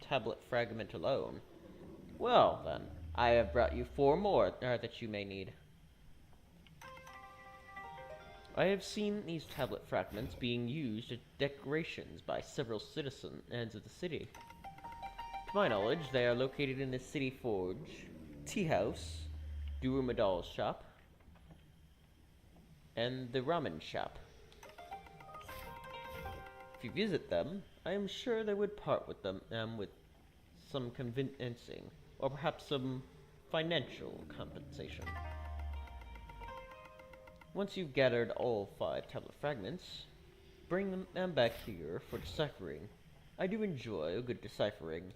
tablet fragment alone. Well, then, I have brought you 4 more that you may need. I have seen these tablet fragments being used as decorations by several citizens of the city. To my knowledge, they are located in the city forge, tea house, Durumadal's shop, and the ramen shop. If you visit them, I am sure they would part with them with some convincing, or perhaps some financial compensation. Once you've gathered all 5 tablet fragments, bring them back here for deciphering. I do enjoy a good deciphering.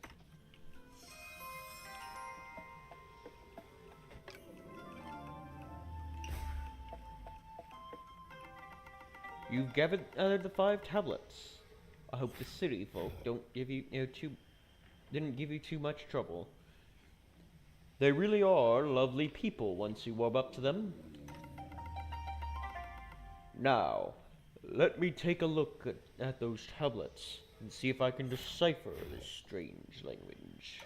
You've gathered the 5 tablets. I hope the city folk didn't give you too much trouble. They really are lovely people once you warm up to them. Now, let me take a look at those tablets and see if I can decipher this strange language.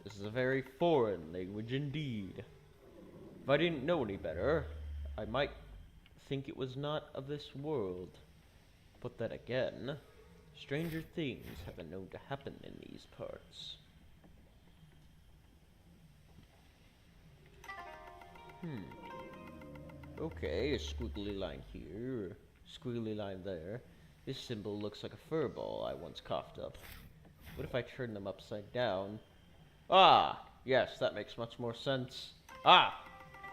This is a very foreign language indeed. If I didn't know any better, I might think it was not of this world. But then again, stranger things have been known to happen in these parts. Okay, a squiggly line here, squiggly line there. This symbol looks like a fur ball I once coughed up. What if I turn them upside down? Ah, yes, that makes much more sense. Ah,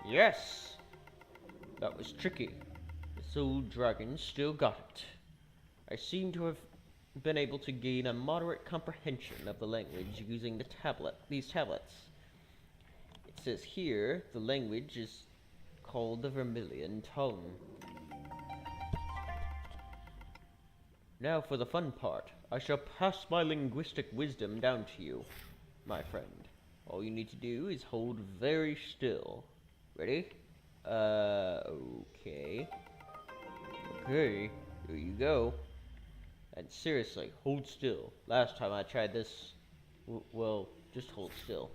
yes! That was tricky. This old dragon still got it. I seem to have been able to gain a moderate comprehension of the language using these tablets. It says here the language is called the Vermilion tongue. Now for the fun part. I shall pass my linguistic wisdom down to you, my friend. All you need to do is hold very still. Ready? Okay. Okay, here you go. And seriously, hold still. Last time I tried this, well, just hold still.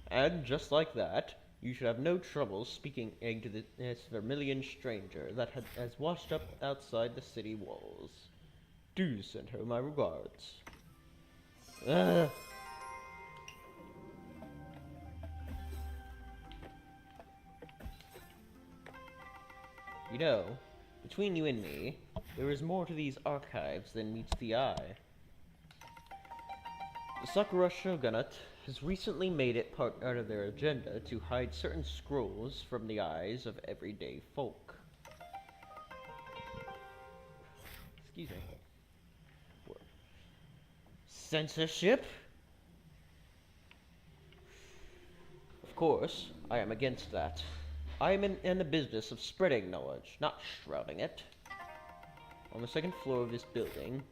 And just like that, you should have no trouble speaking to this Vermilion Stranger that has washed up outside the city walls. Do send her my regards. You know, between you and me, there is more to these archives than meets the eye. The Sakura Shogunate has recently made it part of their agenda to hide certain scrolls from the eyes of everyday folk. Excuse me. Censorship? Of course, I am against that. I am in the business of spreading knowledge, not shrouding it. On the 2nd floor of this building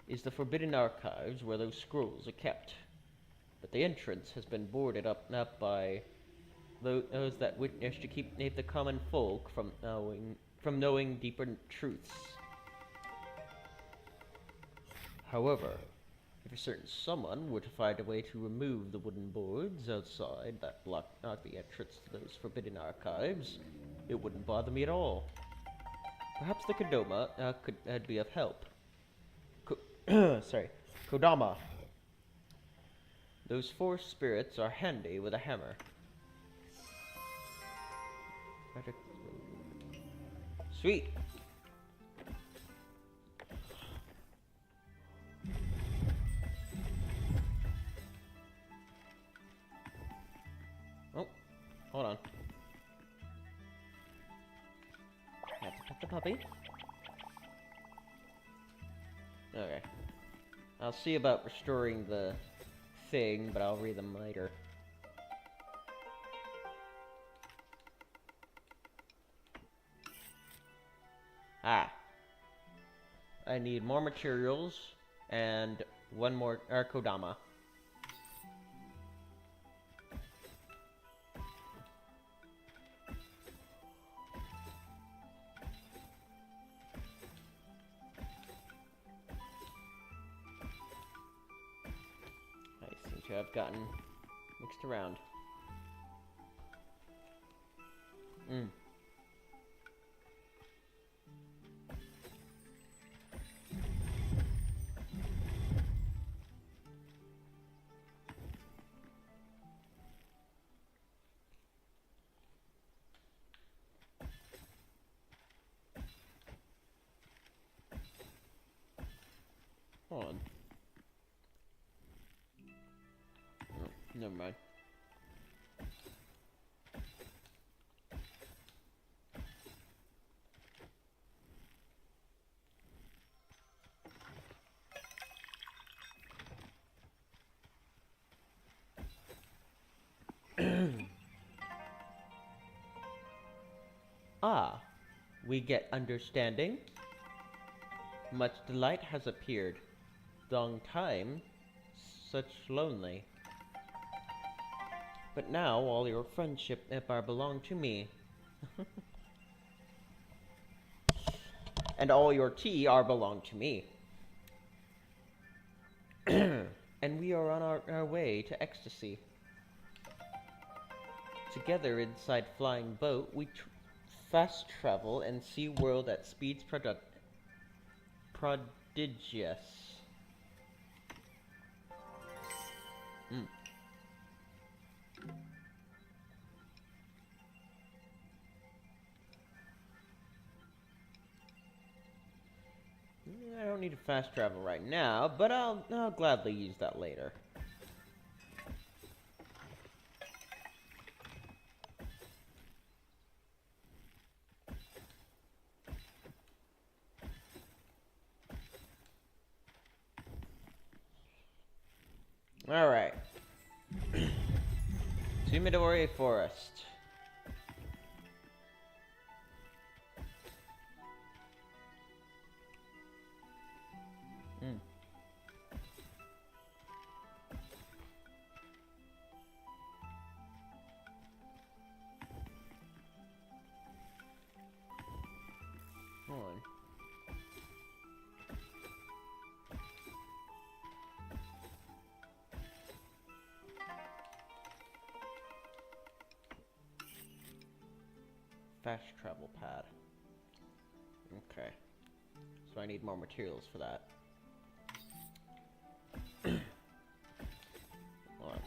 is the Forbidden Archives where those scrolls are kept. But the entrance has been boarded up by those that wish to keep the common folk from knowing deeper truths. However, If a certain someone were to find a way to remove the wooden boards outside that block out the entrance to those forbidden archives, it wouldn't bother me at all. Perhaps the Kodama could be of help. Sorry, Kodama. Those four spirits are handy with a hammer. Sweet. Oh, hold on. Have to pet the puppy. Okay. I'll see about restoring the thing, but I'll read them later. Ah. I need more materials and one more Kodama. I seem to have gotten mixed around. Hold on. Oh, never mind. Ah, we get understanding. Much delight has appeared. Long time, such lonely. But now all your friendship are belong to me. And all your tea are belong to me. And we are on our way to ecstasy. Together inside flying boat, we fast travel and see world at speeds prodigious. I don't need to fast travel right now, but I'll gladly use that later. Alright. To Midori Forest. Hold on. Fast travel pad. Okay. So I need more materials for that. Hold on.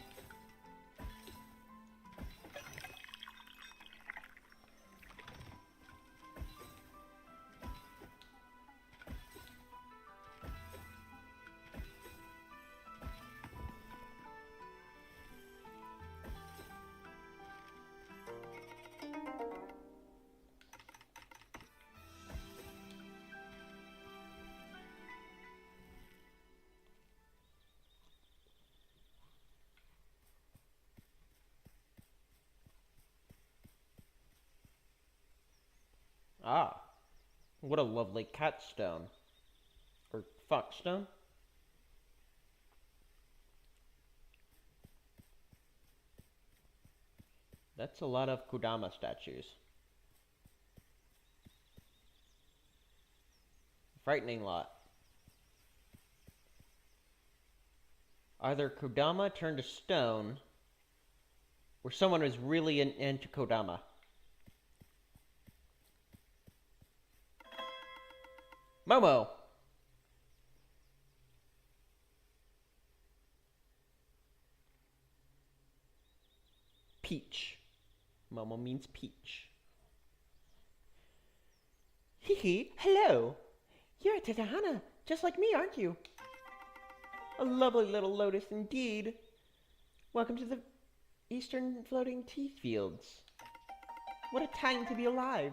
Ah, what a lovely catstone. Or foxstone? That's a lot of Kodama statues. Frightening lot. Either Kodama turned to stone, or someone was really into Kodama. Momo! Peach. Momo means peach. Hee, hello! You're a Tentaihana, just like me, aren't you? A lovely little lotus indeed. Welcome to the eastern floating tea fields. What a time to be alive.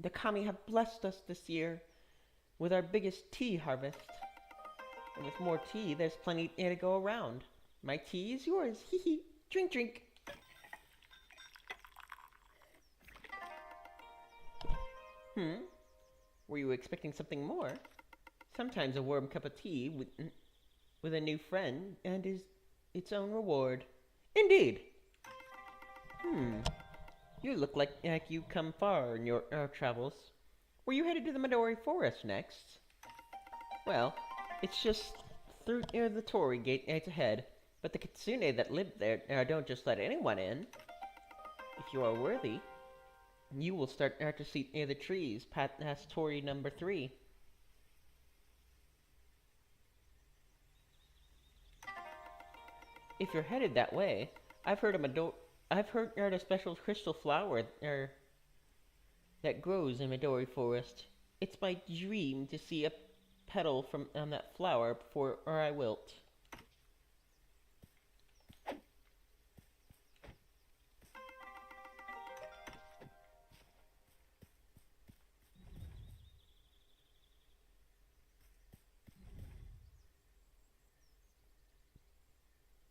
The kami have blessed us this year with our biggest tea harvest. And with more tea, there's plenty to go around. My tea is yours. Hee hee. Drink, drink. Were you expecting something more? Sometimes a warm cup of tea with a new friend and is its own reward. Indeed. You look like you come far in your travels. Were you headed to the Midori Forest next? Well, it's just through near the Torii Gate ahead, but the kitsune that live there don't just let anyone in. If you are worthy, you will start to see near the trees past Torii number 3. If you're headed that way, I've heard a special crystal flower that grows in Midori Forest. It's my dream to see a petal on that flower before I wilt.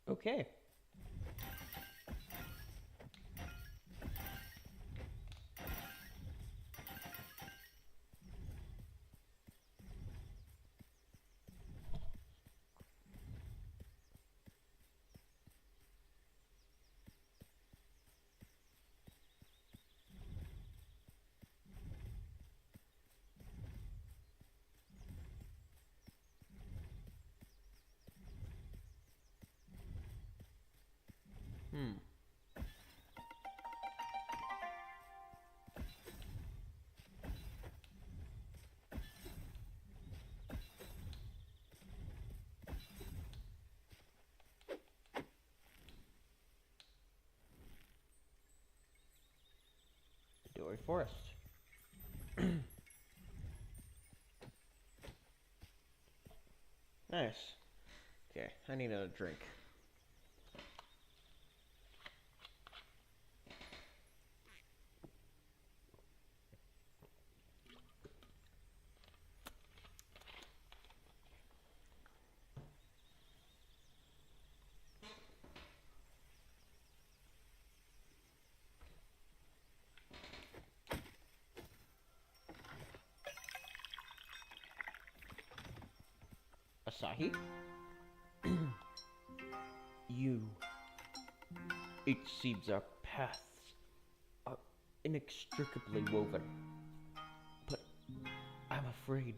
Okay. Midori Forest. Nice. Okay, I need another drink. Asahi? It seems our paths are inextricably woven. But I'm afraid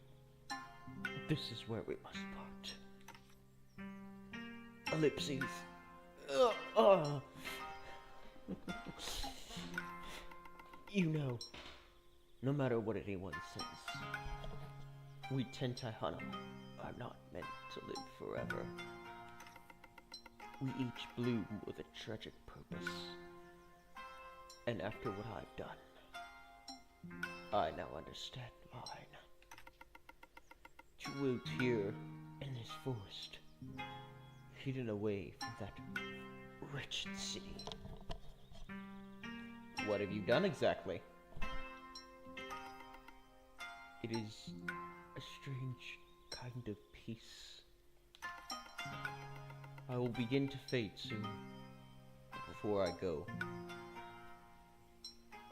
this is where we must part. Ellipses. You know, no matter what anyone says, we Tentaihana are not meant to live forever. We each bloom with a tragic purpose. And after what I've done, I now understand mine. To wilt here in this forest, hidden away from that wretched city. What have you done exactly? It is a strange kind of peace. I will begin to fade soon. Before I go,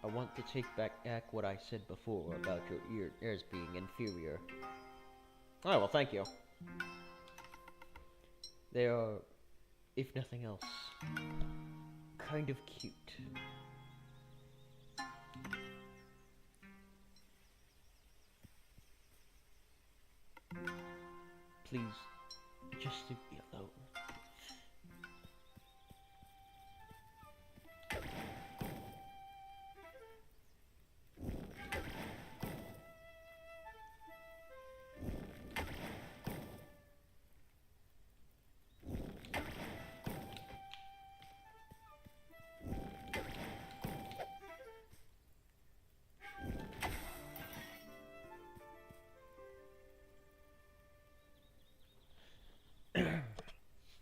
I want to take back what I said before about your ears being inferior. Oh, well, thank you. They are, if nothing else, kind of cute. Please just to be alone.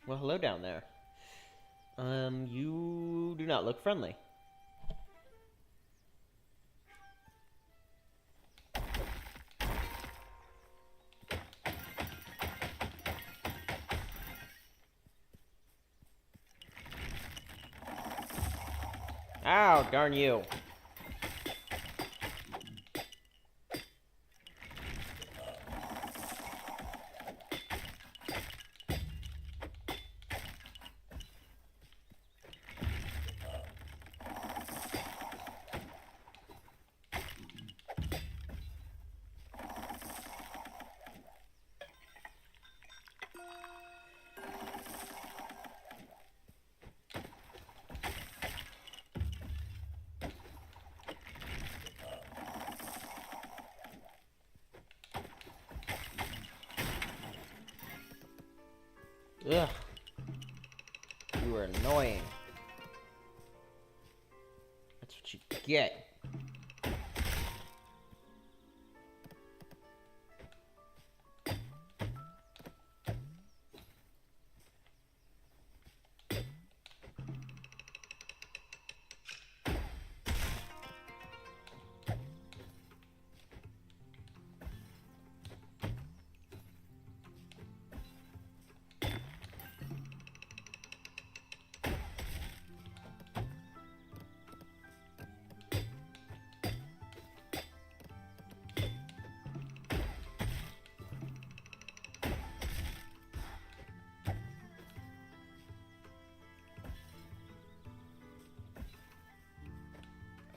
Well, hello down there. You do not look friendly. Ow, darn you. Ugh. You are annoying. That's what you get.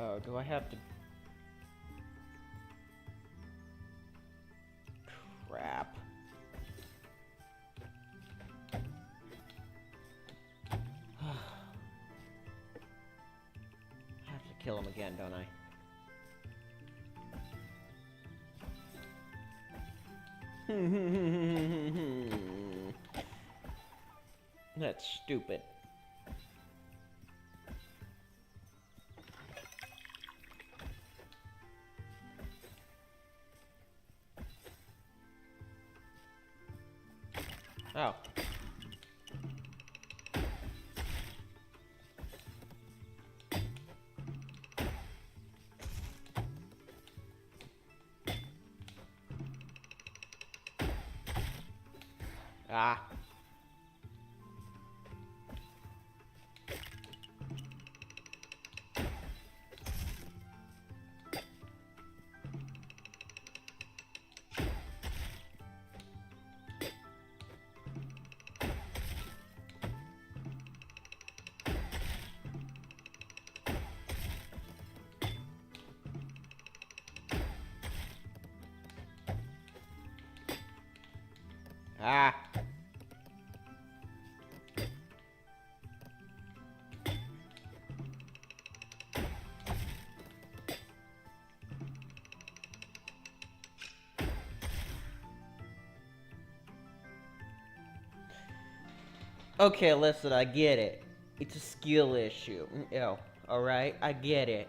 Oh, do I have to... Crap. I have to kill him again, don't I? That's stupid. Oh. Ah. Ah. Okay, listen, I get it. It's a skill issue. Yo, alright? I get it.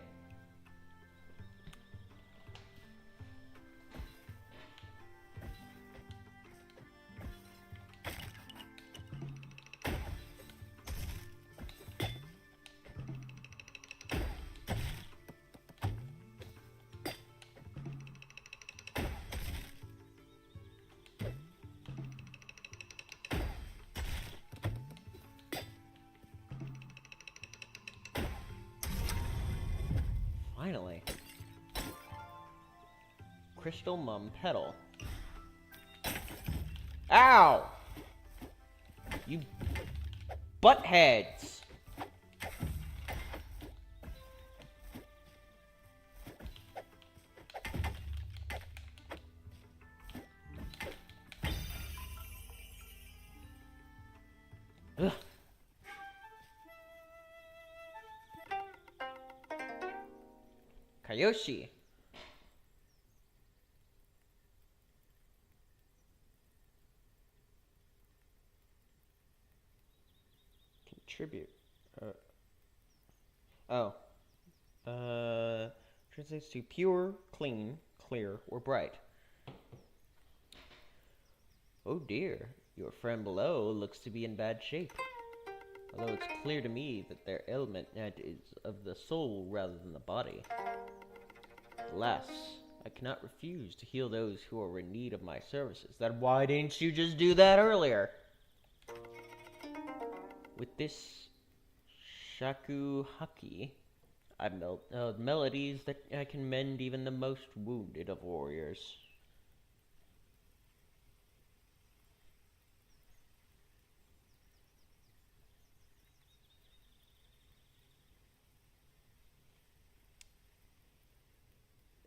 Finally. Crystal Mum Petal. Ow! You buttheads! Hayoshi. Contribute. Oh. Translates to pure, clean, clear, or bright. Oh dear, your friend below looks to be in bad shape. Although it's clear to me that their ailment is of the soul rather than the body. Alas, I cannot refuse to heal those who are in need of my services. Then why didn't you just do that earlier? With this shakuhachi, I melt melodies that I can mend even the most wounded of warriors.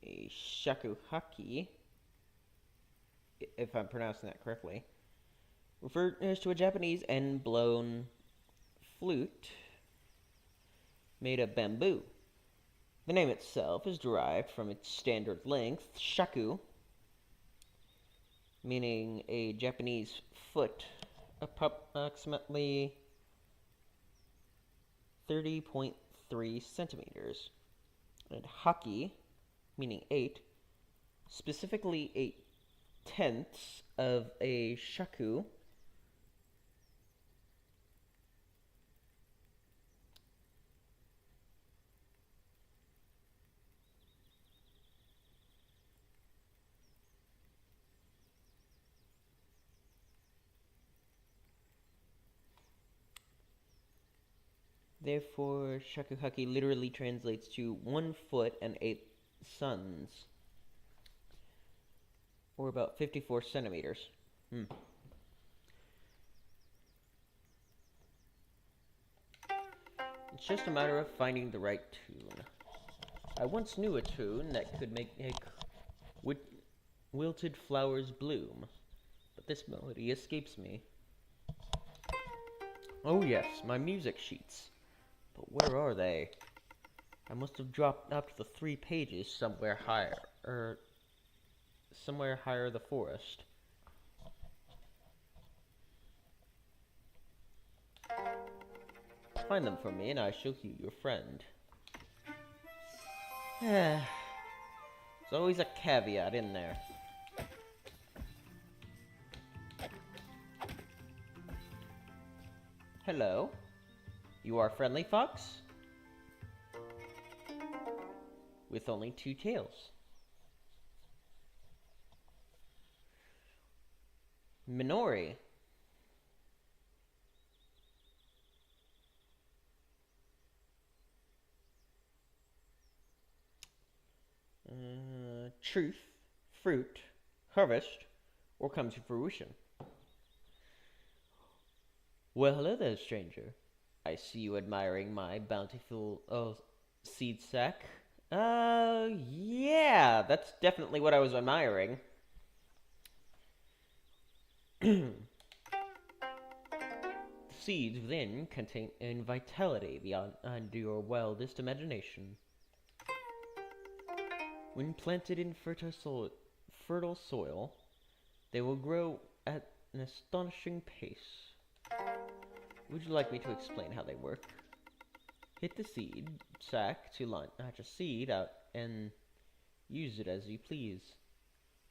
A shakuhachi, if I'm pronouncing that correctly, refers to a Japanese end-blown flute made of bamboo. The name itself is derived from its standard length, shaku, meaning a Japanese foot, approximately 30.3 centimeters, and haki, meaning 8, specifically 8/10 of a shaku. Therefore, shakuhachi literally translates to 1 foot and 8 suns, or about 54 centimeters. It's just a matter of finding the right tune. I once knew a tune that could make wilted flowers bloom, but this melody escapes me. Oh yes, my music sheets. But where are they? I must have dropped up the 3 pages somewhere higher, somewhere higher the forest. Find them for me and I shall heal your friend. There's always a caveat in there. Hello? You are friendly fox? With only 2 tails. Minori. Truth, fruit, harvest, or come to fruition. Well, hello there, stranger. I see you admiring my bountiful seed sack. Yeah, that's definitely what I was admiring. The seeds within contain vitality beyond your wildest imagination. When planted in fertile soil, they will grow at an astonishing pace. Would you like me to explain how they work? Hit the seed sack to launch a seed out and use it as you please.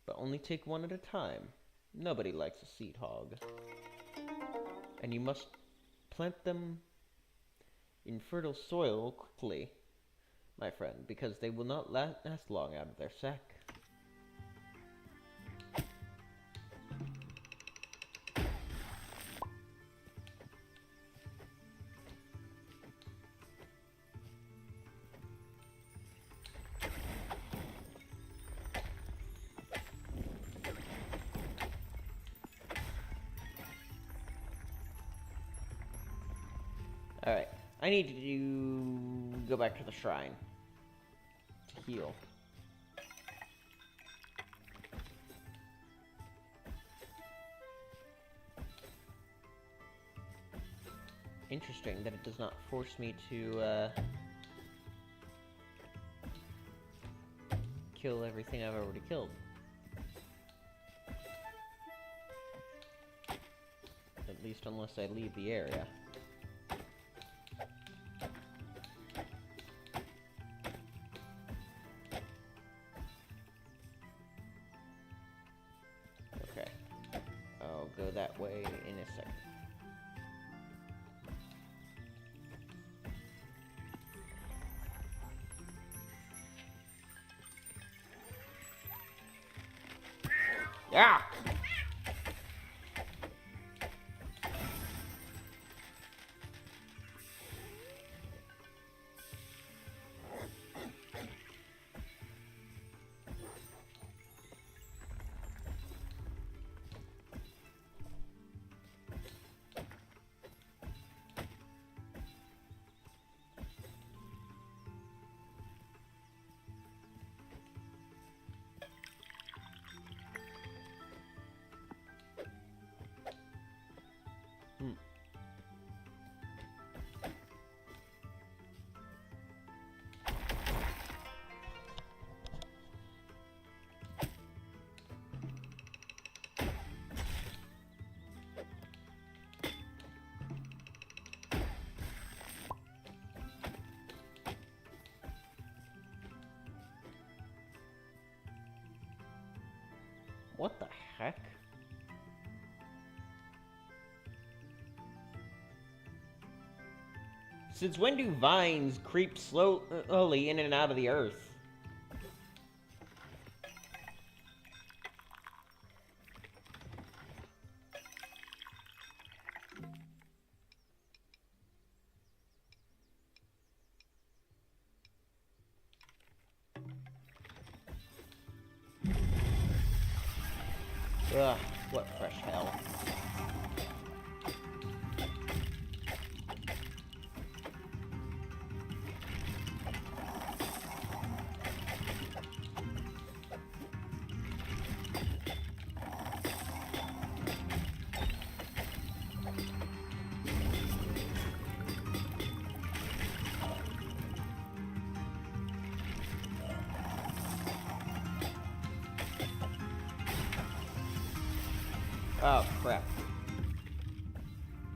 But only take one at a time. Nobody likes a seed hog. And you must plant them in fertile soil quickly, my friend, because they will not last long out of their sack. Alright, I need to go back to the shrine to heal. Interesting that it does not force me to kill everything I've already killed. At least unless I leave the area. Okay. I'll go that way in a second. Yeah! What the heck? Since when do vines creep slowly in and out of the earth? Ugh, what fresh hell. Oh, crap.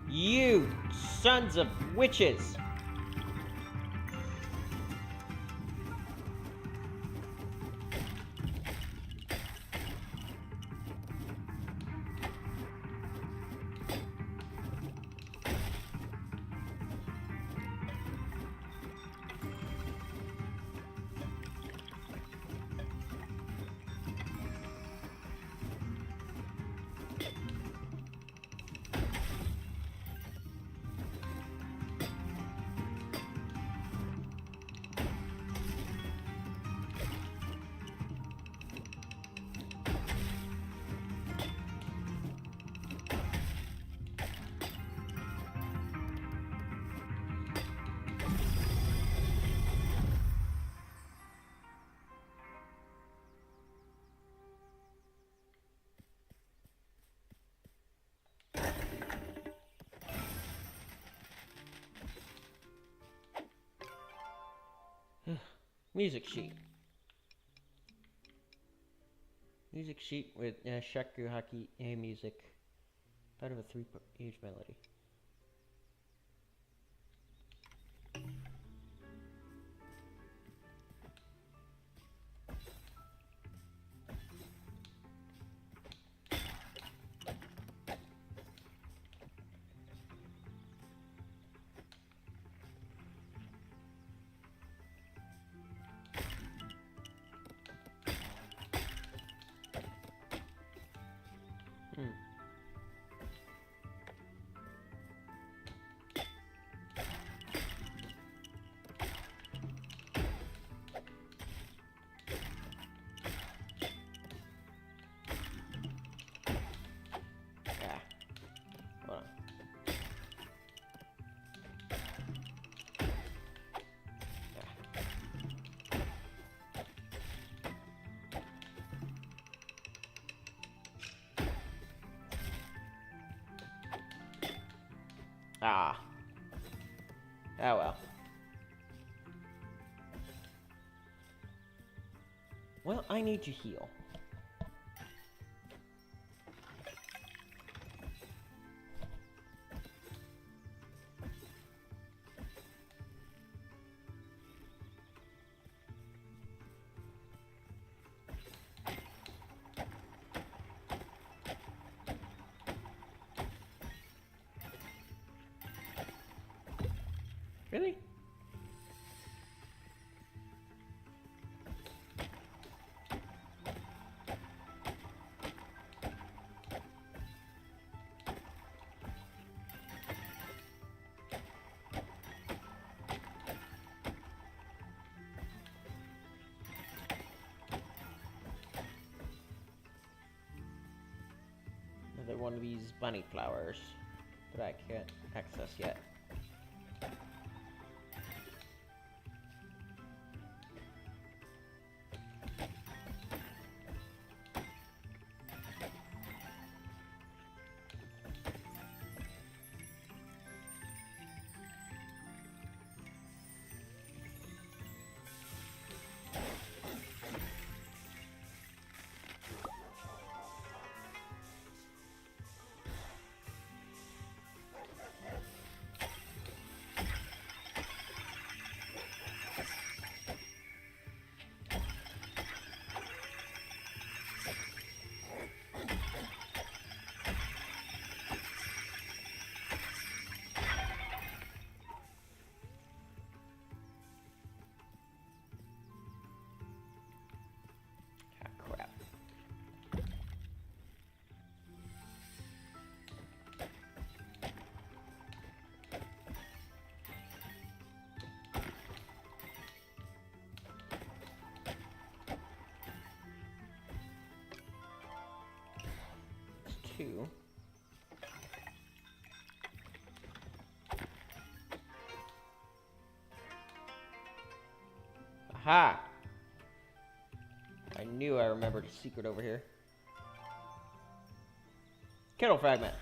You sons of witches! Music sheet. Music sheet with Sakura City music. Part of a 3-page melody. Ah. Oh well. Well, I need to heal. Really? Another one of these bunny flowers that I can't access yet. Two. Aha! I knew I remembered a secret over here. Kettle fragment.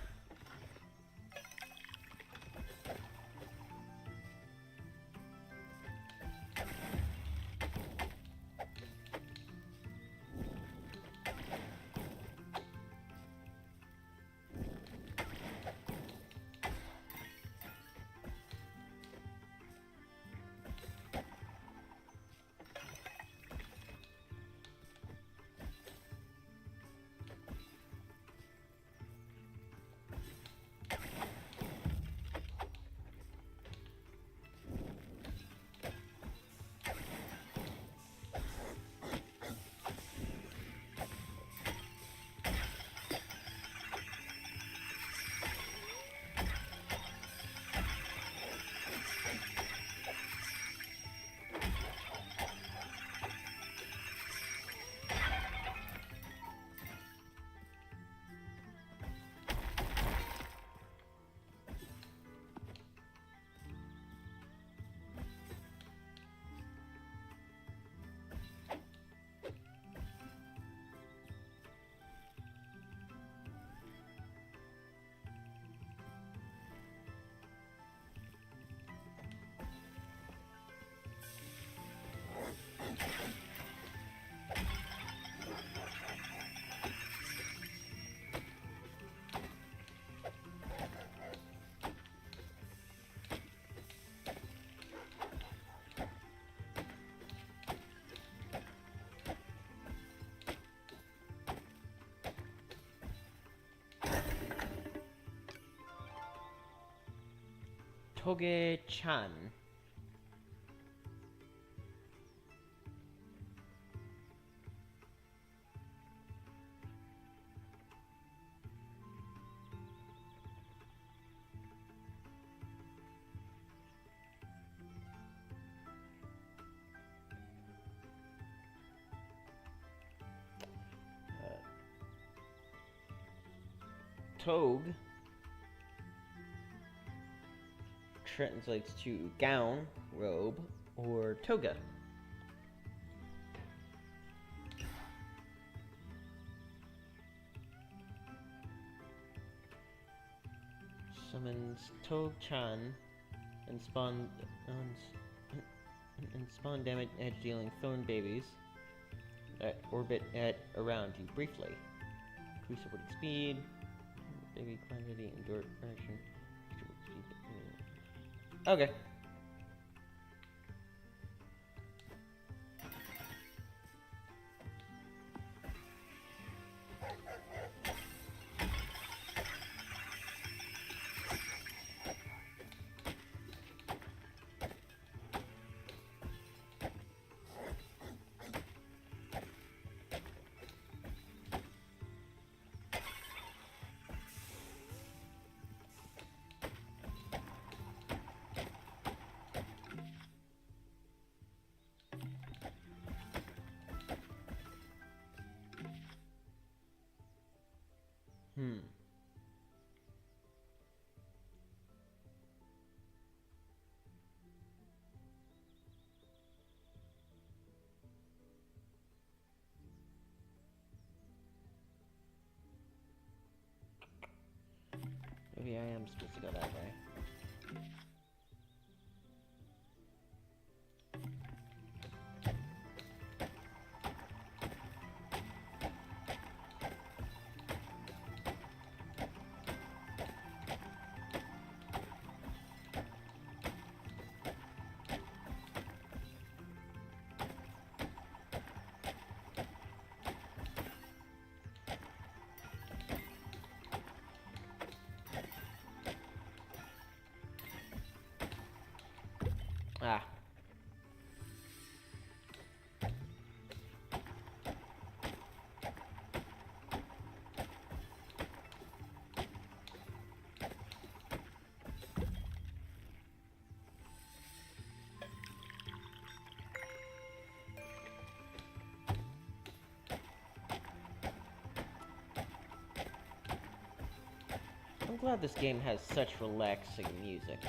Toge-chan. Toge translates to gown, robe, or toga. Summons Toge-chan and spawn damage edge dealing thorn babies. orbit at around you briefly. Increase orbiting speed, maybe quantity and direction. Okay. Maybe I am supposed to go that way. Ah. I'm glad this game has such relaxing music.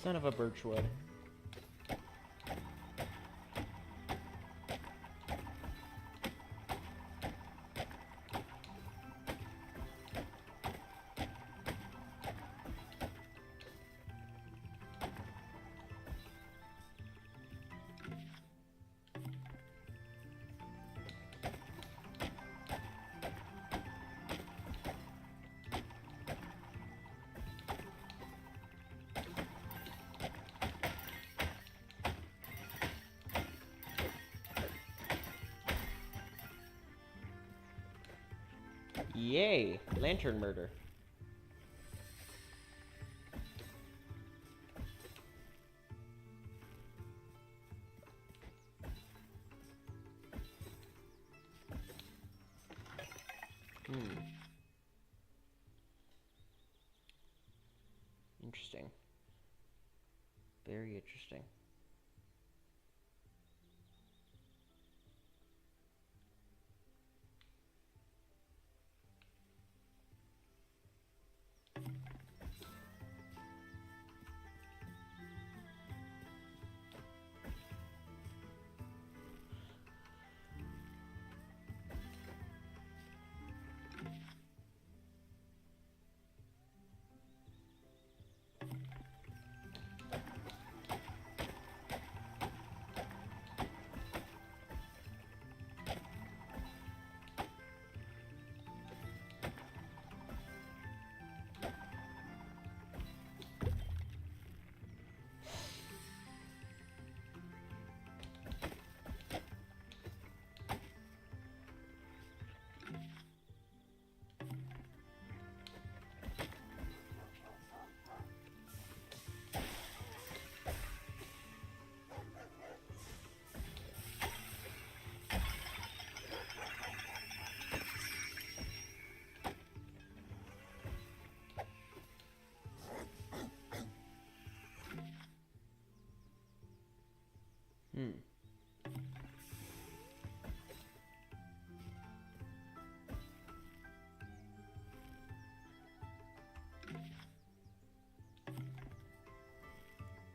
Son of a birchwood. Yay! Lantern murder. Interesting. Very interesting.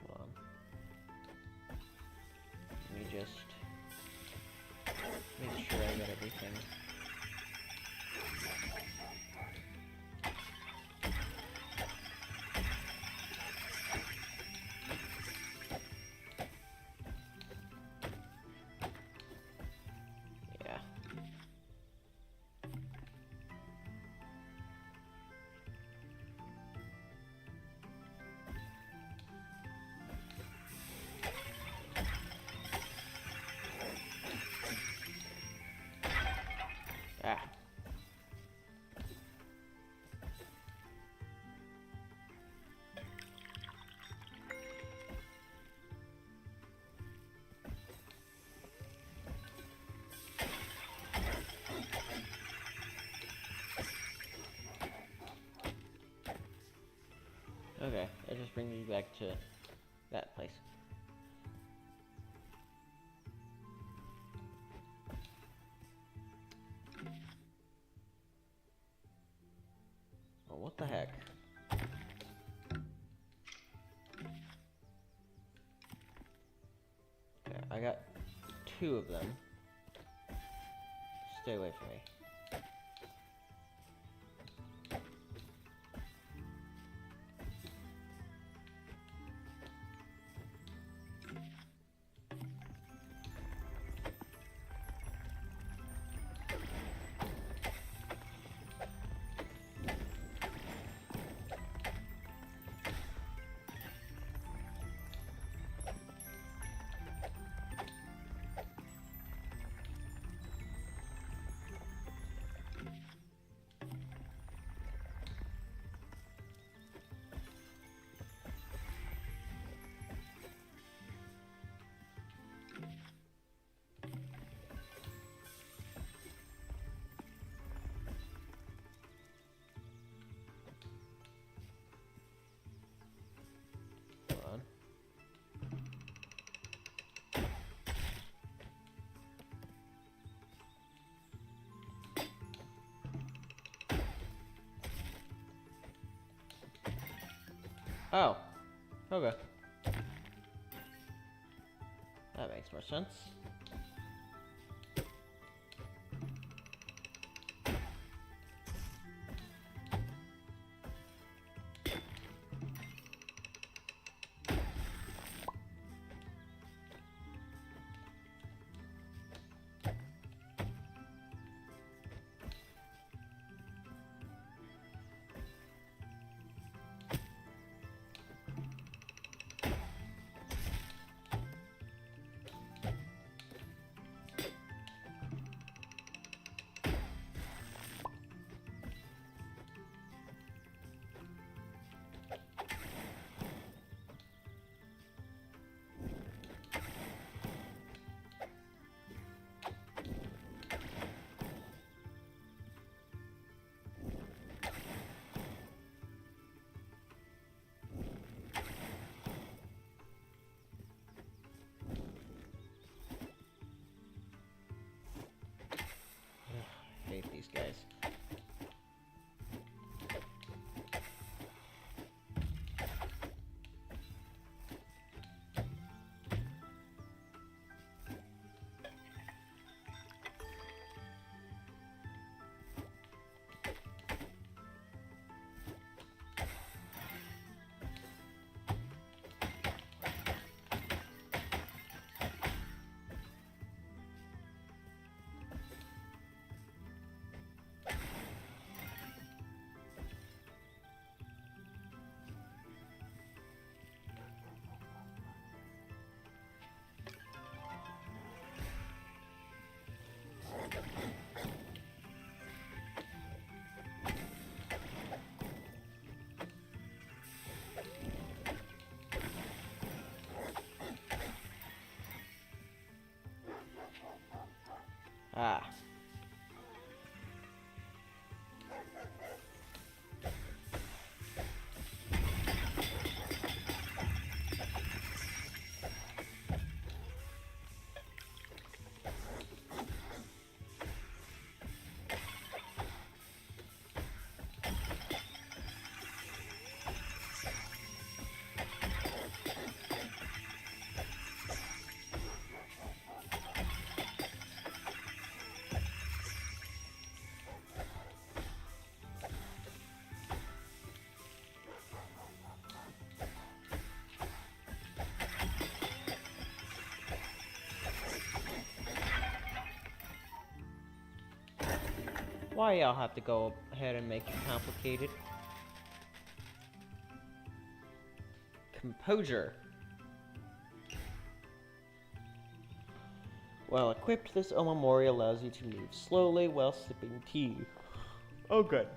Hold on. Let me just make sure I got everything. That just brings me back to that place. Oh, what the heck? Okay, I got 2 of them. Stay away from me. Oh, okay. That makes more sense. Hate these guys. Ah. Why y'all have to go ahead and make it complicated? Composure. While equipped, this Omamori allows you to move slowly while sipping tea. Oh, good.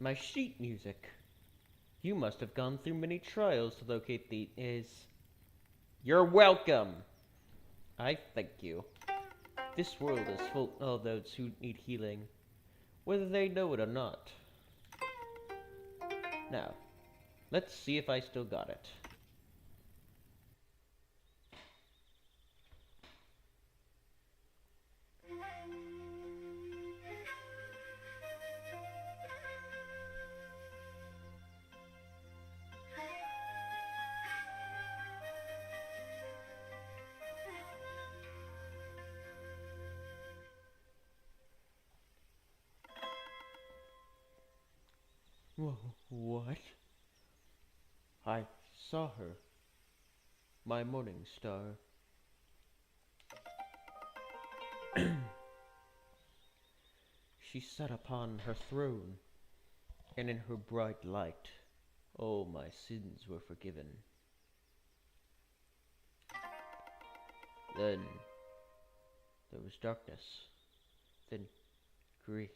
My sheet music. You must have gone through many trials to locate the is. You're welcome. I thank you. This world is full of those who need healing, whether they know it or not. Now, let's see if I still got it. What? I saw her. My morning star. She sat upon her throne, and in her bright light, all my sins were forgiven. Then there was darkness, then green.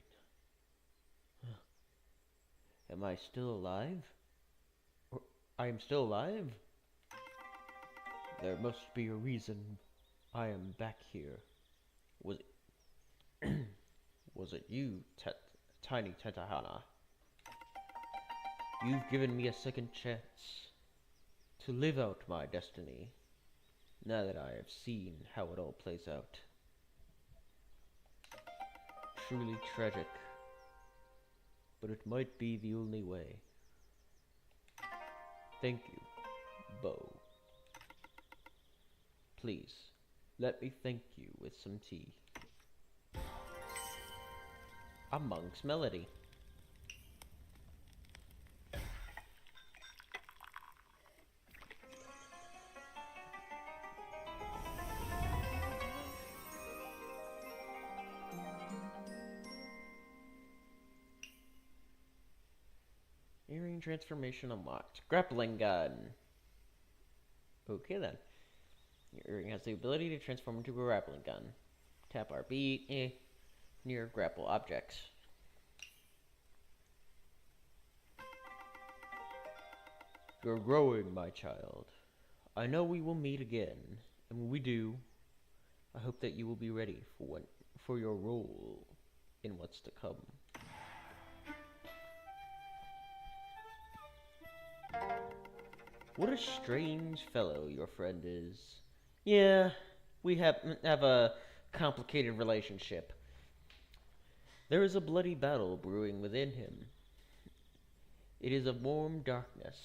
Am I still alive? Or I am still alive? There must be a reason I am back here. Was it, was it you, Tiny Tentaihana? You've given me a second chance to live out my destiny, now that I have seen how it all plays out. Truly tragic, but it might be the only way. Thank you, Bo. Please, let me thank you with some tea. A monk's melody. Earring transformation unlocked. Grappling gun. Okay then. Your earring has the ability to transform into a grappling gun. Tap RB near grapple objects. You're growing, my child. I know we will meet again, and when we do, I hope that you will be ready for your role in what's to come. What a strange fellow your friend is. Yeah, we have a complicated relationship. There is a bloody battle brewing within him. It is a warm darkness,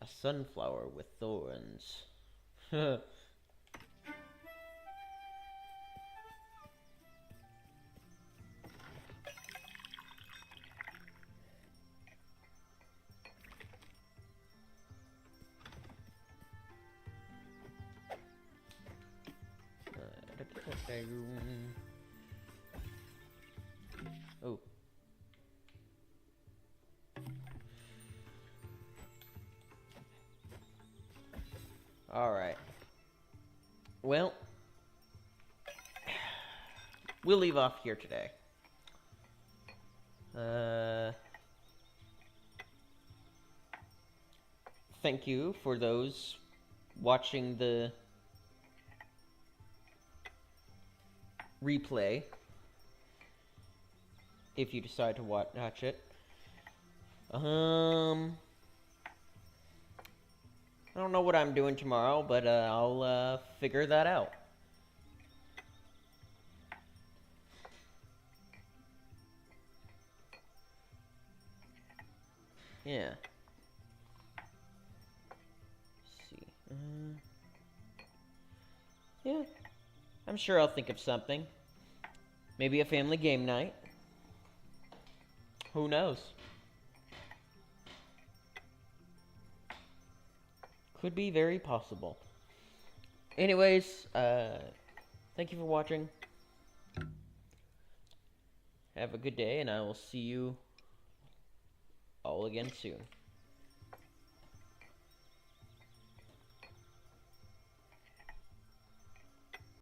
a sunflower with thorns. Oh. Alright. Well, we'll leave off here today. Thank you for those watching the replay, if you decide to watch it. I don't know what I'm doing tomorrow, but I'll figure that out. Yeah. Let's see. Yeah. I'm sure I'll think of something. Maybe a family game night. Who knows? Could be very possible. Anyways, thank you for watching. Have a good day, and I will see you all again soon.